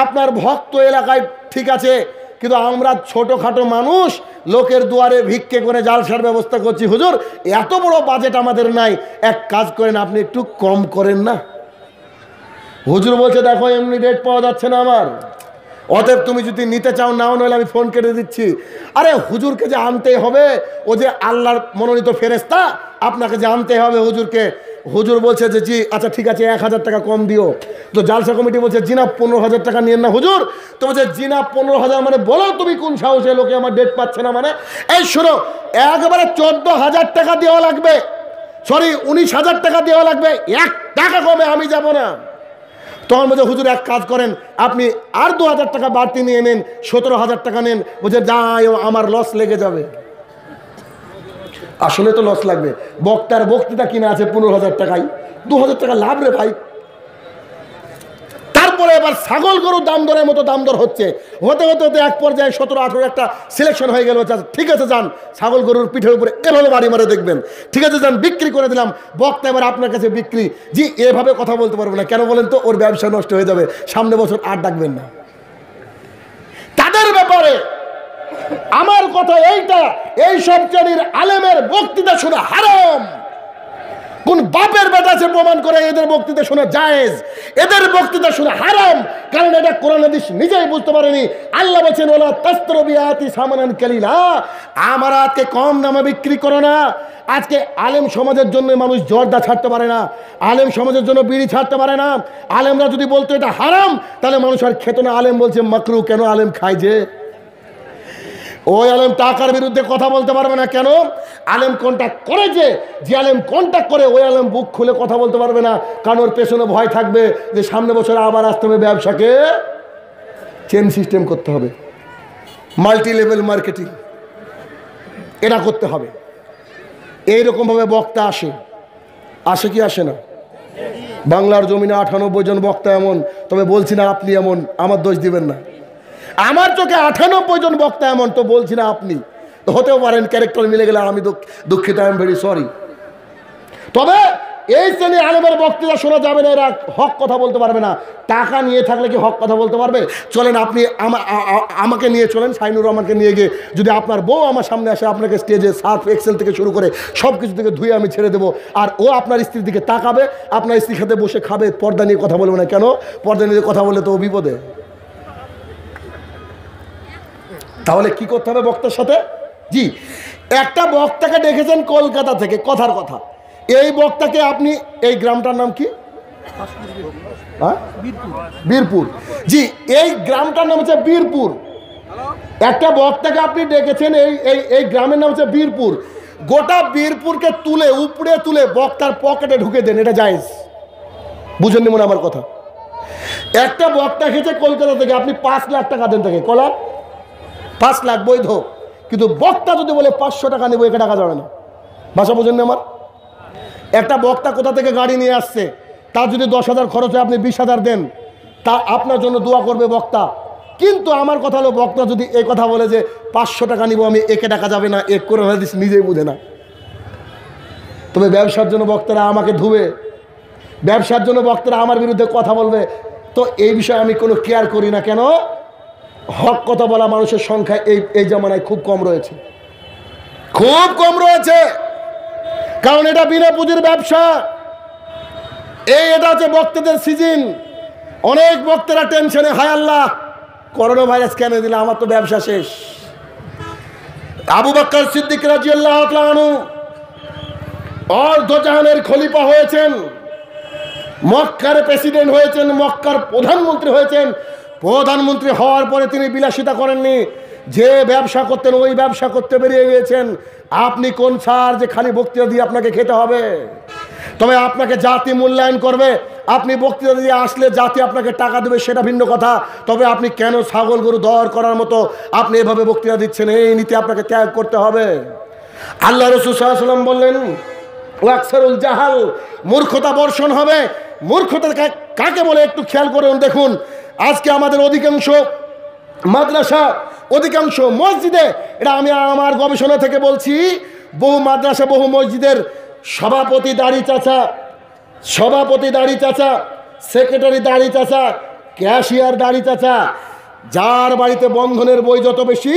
আপনার ভক্ত এলাকায় ঠিক আছে, কিন্তু আমরা ছোটোখাটো মানুষ, লোকের দুয়ারে ভিক্ষে করে জালসার ব্যবস্থা করছি। হুজুর এত বড় বাজেট আমাদের নাই, এক কাজ করেন আপনি একটু কম করেন না। হুজুর বলছে দেখো এমনি ডেট পাওয়া যাচ্ছে না আমার, অতএব তুমি যদি নিতে চাও নাও, নইলে আমি ফোন কেটে দিচ্ছি। আরে হুজুরকে যে আনতেই হবে, ও যে আল্লাহর মনোনীত ফেরেশতা, আপনাকে যে আনতে হবে হুজুরকে। হুজুর বলছে যে জি আচ্ছা ঠিক আছে 1,000 টাকা কম দিও। তো জালসা কমিটি বলছে জিনা 15,000 টাকা নিয়েন না হুজুর। তো বলছে জিনা 15,000 মানে বলো তুমি কোন সাহসে, লোকে আমার ডেট পাচ্ছে না মানে। এই শোনো, একবারে 14,000 টাকা দেওয়া লাগবে। সরি 19,000 টাকা দেওয়া লাগবে, 1 টাকা কমে আমি যাব না। তখন বলছে হুজুর এক কাজ করেন, আপনি আর 2,000 টাকা বাড়তি নিয়ে নেন, 17,000 টাকা নেন। বলছে যাই, আমার লস লেগে যাবে। আসলে তো লস লাগবে, বক্তার বক্তৃতা কিনা আছে 15,000 টাকায়, 2,000 টাকা লাভ রে ভাই। তারপরে এবার ছাগল গরুর দাম দরের মতো দাম দর হচ্ছে, হতে হতে হতে এক পর্যায়ে 17-18 একটা সিলেকশন হয়ে গেল। ঠিক আছে যান, ছাগল গরুর পিঠের উপরে এভাবে বাড়ি মারে দেখবেন, ঠিক আছে যান, বিক্রি করে দিলাম। বক্তা এবার আপনার কাছে বিক্রি, জি এভাবে কথা বলতে পারবো না। কেন বলেন তো? ওর ব্যবসা নষ্ট হয়ে যাবে, সামনে বছর আর ডাকবেন না। তাদের ব্যাপারে আমার কথা এইটা, এই সব শ্রেণীর আলেমের বক্তৃতা শোনা হারাম। কোন বাপের বেটা আছে প্রমাণ করে এদের বক্তৃতা শোনা জায়েজ? এদের বক্তৃতা শোনা হারাম, কারণ এটা কোরআন হাদিস নিজেই বুঝতে পারেনি। আল্লাহ বলেছেন ওয়ালা তাশতারু বিআয়াতি সামানান কালিলা, আমার আজকে কম দামে বিক্রি করো না। আজকে আলেম সমাজের জন্য মানুষ জর্দা ছাড়তে পারে না, আলেম সমাজের জন্য বিড়ি ছাড়তে পারে না। আলেমরা যদি বলতো এটা হারাম, তাহলে মানুষ আর খেত না। আলেম বলছে মাকরু, কেন? আলেম খায় যে। ওই আলেম টাকার বিরুদ্ধে কথা বলতে পারবে না। কেন? আলেম কন্ট্যাক্ট করে, যে আলেম কন্ট্যাক্ট করে ওই আলেম বুক খুলে কথা বলতে পারবে না, কারণ ওর পেছনে ভয় থাকবে যে সামনে বছর আবার আসতে হবে, ব্যবসাকে চেন সিস্টেম করতে হবে, মাল্টি লেভেল মার্কেটিং এটা করতে হবে। এইরকমভাবে বক্তা আসে কি আসে না? বাংলার জমিনে 98 জন বক্তা এমন, তবে বলছি না আপনি এমন, আমার দোষ দিবেন না। আমার চোখে 98 জন বক্তা এমন, তো বলছি না আপনি, তো হতেও পারেন ক্যারেক্টার মিলে গেলে, আমি দুঃখিত, আই এম ভেরি সরি। তবে এই শ্রেণী আলেমের বক্তৃতা শোনা যাবে না, এরা হক কথা বলতে পারবে না। টাকা নিয়ে থাকলে কি হক কথা বলতে পারবে? চলেন আপনি আমাকে নিয়ে চলেন, শাইনুর রহমানকে নিয়ে গিয়ে যদি আপনার বউ আমার সামনে আসে, আপনাকে স্টেজে সার্ফ এক্সেল থেকে শুরু করে সব কিছু থেকে ধুয়ে আমি ছেড়ে দেবো, আর ও আপনার স্ত্রীর দিকে তাকাবে, আপনার স্ত্রীর সাথে বসে খাবে, পর্দা নিয়ে কথা বলবে না। কেন? পর্দা নিয়ে কথা বললে তো ও বিপদে। তাহলে কি করতে হবে বক্তার সাথে? জি, একটা বক্তাকে ডেকেছেন কলকাতা থেকে, কথার কথা, এই বক্তাকে আপনি, এই গ্রামটার নাম কি? বীরপুর। জি, এই গ্রামটার নাম হচ্ছে বীরপুর। একটা বক্তাকে আপনি ডেকেছেন, এই গ্রামের নাম হচ্ছে বীরপুর। গোটা বীরপুরকে তুলে উপড়ে তুলে বক্তার পকেটে ঢুকে দেন, এটা জায়েজ? বুঝেননি মনে আমার কথা? একটা বক্তা খেয়েছে কলকাতা থেকে, আপনি 5 লাখ টাকা দেন তাকে, কলা 5 লাখ বৈধ। কিন্তু বক্তা যদি বলে 500 টাকা নেবো, একে টাকা যাবে না। ভাষা বোঝেন না আমার? একটা বক্তা কোথা থেকে গাড়ি নিয়ে আসছে, তার যদি 10,000 খরচ হয়, আপনি 20,000 দেন, তা আপনার জন্য দোয়া করবে বক্তা। কিন্তু আমার কথা হলো, বক্তা যদি এই কথা বলে যে 500 টাকা নিব আমি, একে টাকা যাবে না, এক করে হাদিস নিজেই বুঝে না। তবে ব্যবসার জন্য বক্তারা আমাকে ধুবে, ব্যবসার জন্য বক্তারা আমার বিরুদ্ধে কথা বলবে, তো এই বিষয়ে আমি কোনো কেয়ার করি না। কেন? হক কথা বলা মানুষের সংখ্যা এই জামানায় খুব কম রয়েছে, খুব কম রয়েছে, কারণ এটা বিনা পুঁজির ব্যবসা। এটা হচ্ছে বক্তাদের সিজন। অনেক বক্তারা টেনশনে, হায় আল্লাহ করোনা ভাইরাস কেন দিল, আমার তো ব্যবসা শেষ। আবু বকর সিদ্দিক রাদিয়াল্লাহু তাআলা আনহু অর্ধজাহানের খলিফা হয়েছেন, মক্কার প্রেসিডেন্ট হয়েছেন, মক্কার প্রধানমন্ত্রী হয়েছেন। প্রধানমন্ত্রী হওয়ার পরে তিনি বিলাসিতা করেননি, যে ব্যবসা করতেন ওই ব্যবসা করতে বেরিয়ে গিয়েছেন। আপনি কোন স্যার যে খালি বক্তৃতা দিয়ে আপনাকে খেতে হবে? তবে আপনাকে জাতি মূল্যায়ন করবে। আপনি বক্তৃতা দিয়ে আসলে জাতি আপনাকে টাকা দেবে, সেটা ভিন্ন কথা। তবে আপনি কেন ছাগল গরু দর করার মতো আপনি এভাবে বক্তৃতা দিচ্ছেন, এই নীতি আপনাকে ত্যাগ করতে হবে। আল্লাহ রাসূল সাল্লাল্লাহু আলাইহি ওয়াসাল্লাম বললেন, ওয়াকসারুল জাহাল, মূর্খতা বর্ষণ হবে। মূর্খতা কাকে বলে একটু খেয়াল করুন। দেখুন, আজকে আমাদের অধিকাংশ মাদ্রাসা, অধিকাংশ মসজিদে, এটা আমি আমার গবেষণা থেকে বলছি, বহু মাদ্রাসা, বহু মসজিদের সভাপতি দাড়ি চাচা, সেক্রেটারি দাড়ি চাচা, ক্যাশিয়ার দাড়ি চাচা। যার বাড়িতে বন্ধনের বই যত বেশি,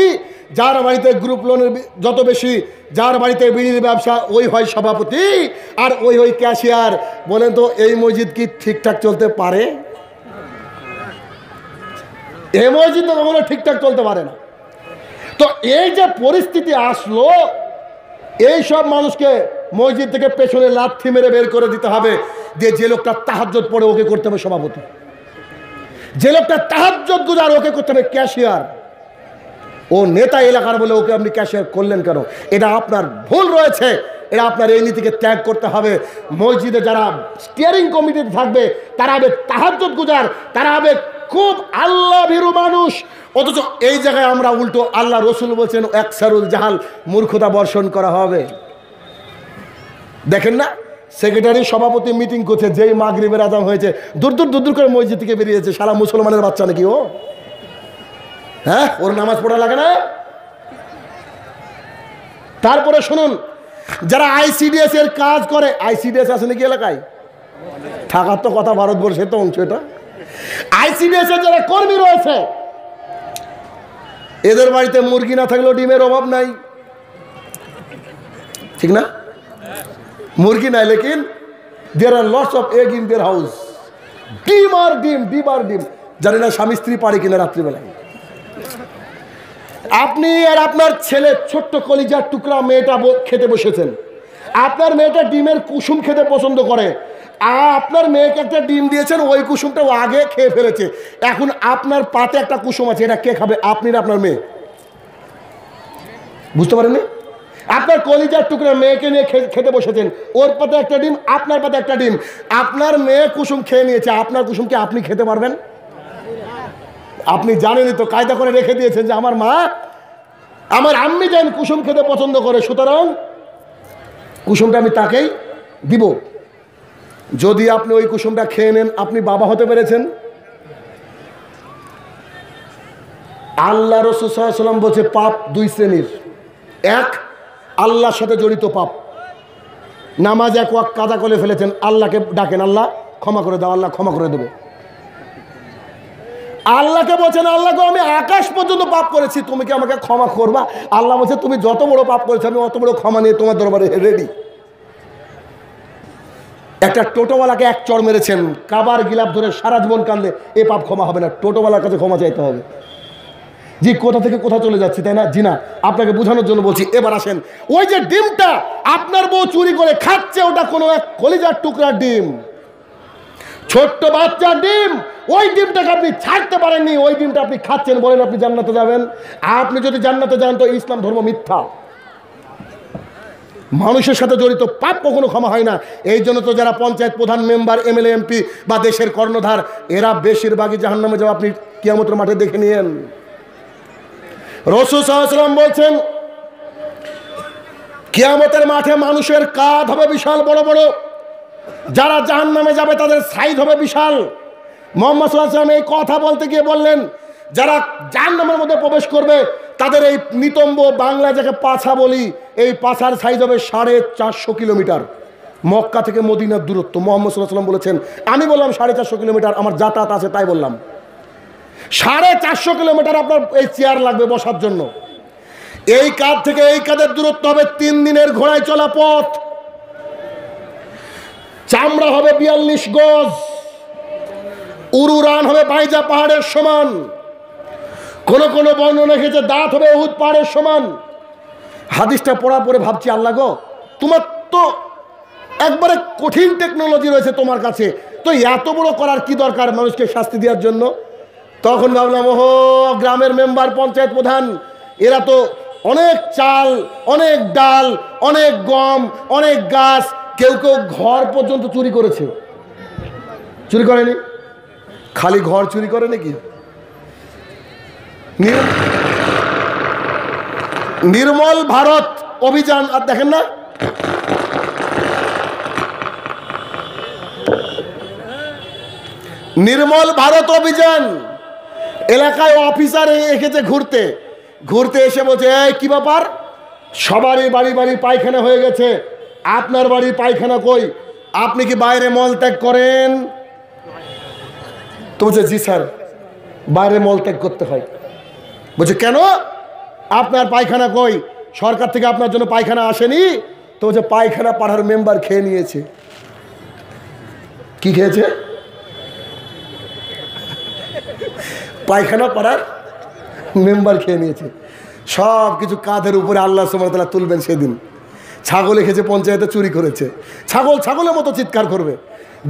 যার বাড়িতে গ্রুপ লোনের যত বেশি, যার বাড়িতে বিড়ির ব্যবসা, ওই হয় সভাপতি আর ওই ক্যাশিয়ার। বলেন তো এই মসজিদ কি ঠিকঠাক চলতে পারে? এই মসজিদ তো কখনো ঠিকঠাক চলতে পারে না। তো এই যে পরিস্থিতি আসলো, এই সব মানুষকে মসজিদ থেকে পেছনে লাথি মেরে বের করে দিতে হবে। যে লোকটা তাহাজ্জুদ পড়ে, ওকে করতে হবে সভাপতি। যে লোকটা তাহাজ্জুদ গুজার, ওকে করতে হবে ক্যাশিয়ার। ও নেতা এলাকার বলে ওকে আপনি ক্যাশিয়ার করলেন কেন? এটা আপনার ভুল রয়েছে। এটা আপনার এই নীতিকে ত্যাগ করতে হবে। মসজিদে যারা স্টিয়ারিং কমিটিতে থাকবে তারা হবে তাহাজ্জুদ গুজার, তারা হবে খুব আল্লাহ ভীরু মানুষ। অথচ এই জায়গায় আমরা উল্টো, আল্লাহ রসুল বলছেন একসারুল জাহাল, মূর্খতা বর্ষণ করা হবে। দেখেন না, সেক্রেটারি সভাপতি মিটিং করছে, যেই মাগরিবের আজান হয়েছে দূর দূর করে মসজিদ থেকে বেরিয়েছে। সারা মুসলমানের বাচ্চা নাকি ও? হ্যাঁ, ওর নামাজ পড়া লাগে না? তারপরে শুনুন, যারা আইসিডিএস এর কাজ করে, আইসিডিএস আছে নাকি এলাকায়? থাকার তো কথা, ভারতবর্ষের তো অংশ এটা। আইসিডিএস এর যারা কর্মী রয়েছে, এদের বাড়িতে মুরগি না থাকলেও ডিমের অভাব নাই, ঠিক না? মুরগি নাই, লেকিন there are lots of egg in their house. ডিম আর ডিম, ডিম আর ডিম। জানি না স্বামী স্ত্রী পারে কিনা রাত্রিবেলায়। আপনি আর আপনার ছেলে ছোট্ট কলিজার টুকরা মেয়েটা খেতে বসেছেন, আপনার মেয়েটা ডিমের কুসুম খেতে পছন্দ করে, আপনার মেয়েকে একটা ডিম দিয়েছেন, ওই কুসুমটা ও আগে খেয়ে ফেলেছে। এখন আপনার পাতে একটা কুসুম আছে, এটা কে খাবে? আপনি না আপনার মেয়ে? বুঝতে পারেননি? আপনার কলিজার টুকরা মেয়েকে নিয়ে খেতে বসেছেন, ওর পাতে একটা ডিম, আপনার পাতে একটা ডিম। আপনার মেয়ে কুসুম খেয়ে নিয়েছে, আপনার কুসুম কি আপনি খেতে পারবেন? আপনি জানেনই তো, কায়দা করে রেখে দিয়েছেন যে আমার মা, আমার আম্মি যেন কুসুম খেতে পছন্দ করে, সুতরাং কুসুমটা আমি তাকেই দিব। যদি আপনি ওই কুসুমটা খেয়ে নেন, আপনি বাবা হতে পেরেছেন? আল্লাহ রাসূল সাল্লাল্লাহু আলাইহি ওয়াসাল্লাম বলছে পাপ দুই শ্রেণীর। এক, আল্লাহর সাথে জড়িত পাপ। নামাজ এক ওয়াক্ত কাজা করে ফেলেছেন, আল্লাহকে ডাকেন, আল্লাহ ক্ষমা করে দাও, আল্লাহ ক্ষমা করে দেবে। আল্লাহকে বলছেন, আল্লাহকে আমি আকাশ পর্যন্ত পাপ করেছি, তুমি কি আমাকে ক্ষমা করবা? আল্লাহ বলছে তুমি যত বড় পাপ করেছো আমি অত বড় ক্ষমা নিয়ে তোমার দরবারে রেডি। একটা টোটোওয়ালাকে এক চড় মেরেছেন, কাবার গিলাপ ধরে সারা জীবন কান্দে, এ পাপ ক্ষমা হবে না, টোটোওয়ালার কাছে ক্ষমা চাইতে হবে। জি, কোথা থেকে কোথা চলে যাচ্ছি, তাই না? জি না, আপনাকে বোঝানোর জন্য বলছি। এবার আসেন, ওই যে ডিমটা আপনার বউ চুরি করে খাচ্ছে, ওটা কোনো এক কলিজার টুকরার ডিম, ছোট্ট বাচ্চার ডিম। ওই ডিমটাকে আপনি ছাড়তে পারেননি, ওই ডিমটা আপনি খাচ্ছেন, বলেন আপনি জান্নাতে যাবেন? আপনি যদি জান্নাতে যান তো ইসলাম ধর্ম মিথ্যা। মানুষের সাথে জড়িত পাপ কখনো ক্ষমা হয় না। এই জন্য তো যারা পঞ্চায়েত প্রধান, মেম্বার, এমএলএ, এমপি বা দেশের কর্ণধার, এরা বেশিরভাগই জাহান্নামে যাওয়া আপনি কিয়ামতের মাঠে দেখে নিয়েন। রাসূল সাল্লাল্লাহু আলাইহি ওয়াসাল্লাম বলছেন, কিয়ামতের মাঠে মানুষের কাঁধ হবে বিশাল বড় বড়, যারা জাহান্নামে যাবে তাদের সাইজ হবে বিশাল। মুহাম্মদ সাল্লাল্লাহু আলাইহি ওয়াসাল্লাম এই কথা বলতে গিয়ে বললেন, যারা জাহান্নামের মধ্যে প্রবেশ করবে তাদের এই নিতম্ব, বাংলা যাকে পাছা বলি, এই পাছার সাইজ হবে 450 কিলোমিটার। মক্কা থেকে মদিনার দূরত্ব। মুহাম্মদ সাল্লাল্লাহু আলাইহি ওয়াসাল্লাম বলেছেন, আমি বললাম 450 কিলোমিটার, আমার যাতায়াত আছে তাই বললাম। 450 কিলোমিটার আপনার এই চেয়ার লাগবে বসার জন্য। এই কাঁধ থেকে এই কাঁধের দূরত্ব হবে 3 দিনের ঘোড়ায় চলা পথ। চামড়া হবে 42 গজ, উরুরান হবে বাইজা পাহাড়ের সমান, কোন কোন বর্ণনা রেখেছে দাঁত হবে উহুদ পাহাড়ের সমান। হাদিসটা পড়ার পরে ভাবছি, আল্লাহ গো, তোমার তো একবারে কঠিন টেকনোলজি রয়েছে তোমার কাছে, তো এত বড় করার কি দরকার মানুষকে শাস্তি দেওয়ার জন্য? তখন ভাবলাম, ওহো, গ্রামের মেম্বার, পঞ্চায়েত প্রধান, এরা তো অনেক চাল, অনেক ডাল, অনেক গম, অনেক গাছ, কেউ কেউ ঘর পর্যন্ত চুরি করেছে। চুরি করেনি? খালি ঘর চুরি করে নাকি? নির্মল ভারত অভিযান আর দেখেন না, নির্মল ভারত অভিযান। এলাকায় অফিসার এসেছে ঘুরতে, ঘুরতে এসে বলছে, এই কি ব্যাপার, সবারই বাড়ি বাড়ি পায়খানা হয়ে গেছে, আপনার বাড়ির পায়খানা কই? আপনি কি বাইরে মল ত্যাগ করেন? তো বলছে, জি স্যার, বাইরে মল ত্যাগ করতে হয়। বলছে, কেন? আপনার পায়খানা কই? সরকার থেকে আপনার জন্য পায়খানা আসেনি? তো বলছে, পায়খানা পাড়ার মেম্বার খেয়ে নিয়েছে। কি খেয়েছে? পায়খানা পাড়ার মেম্বার খেয়ে নিয়েছে। সব কিছু কাঁধের উপরে আল্লাহ সুবহানাহু ওয়া তাআলা তুলবেন সেদিন। ছাগল খেয়েছে পঞ্চায়েতে চুরি করেছে, ছাগল ছাগলের মতো চিৎকার করবে।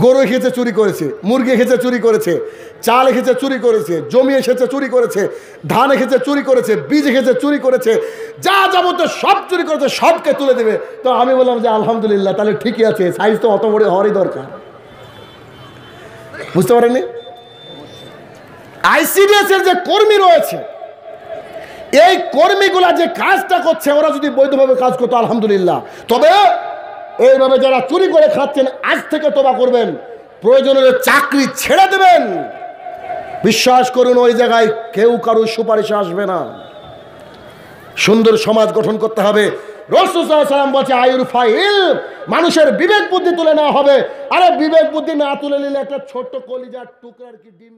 গরু খেয়েছে চুরি করেছে, মুরগি খেয়েছে চুরি করেছে, চাল খেয়েছে চুরি করেছে, জমি এসেছে চুরি করেছে, ধান খেয়েছে চুরি করেছে, বীজ খেয়েছে চুরি করেছে, যা যাবতীয় সব চুরি করেছে, সবকে তুলে দেবে। তো আমি বললাম যে আলহামদুলিল্লাহ, তাহলে ঠিকই আছে, সাইজ তো অত বড় হওয়ারই দরকার। বুঝতে পারেননি? আইসিডিএস এর যে কর্মী রয়েছে, এই কর্মীগুলা যে কাজটা করছে, ওরা যদি বৈধভাবে কাজ করতো আলহামদুলিল্লাহ। তবে এইভাবে যারা চুরি করে খাচ্ছেন, আজ থেকে তওবা করবেন, প্রয়োজনে চাকরি ছেড়ে দেবেন। বিশ্বাস করুন, ওই জায়গায় কেউ কারোর সুপারিশে আসবে না। সুন্দর সমাজ গঠন করতে হবে। রাসূল সাল্লাল্লাহু আলাইহি ওয়াসাল্লাম বলছে আয়ুর ফাইল, মানুষের বিবেক বুদ্ধি তুলে নেওয়া হবে। আরে বিবেক বুদ্ধি না তুলে নিলে একটা ছোট্ট কলিজার টুকরার কি ডিম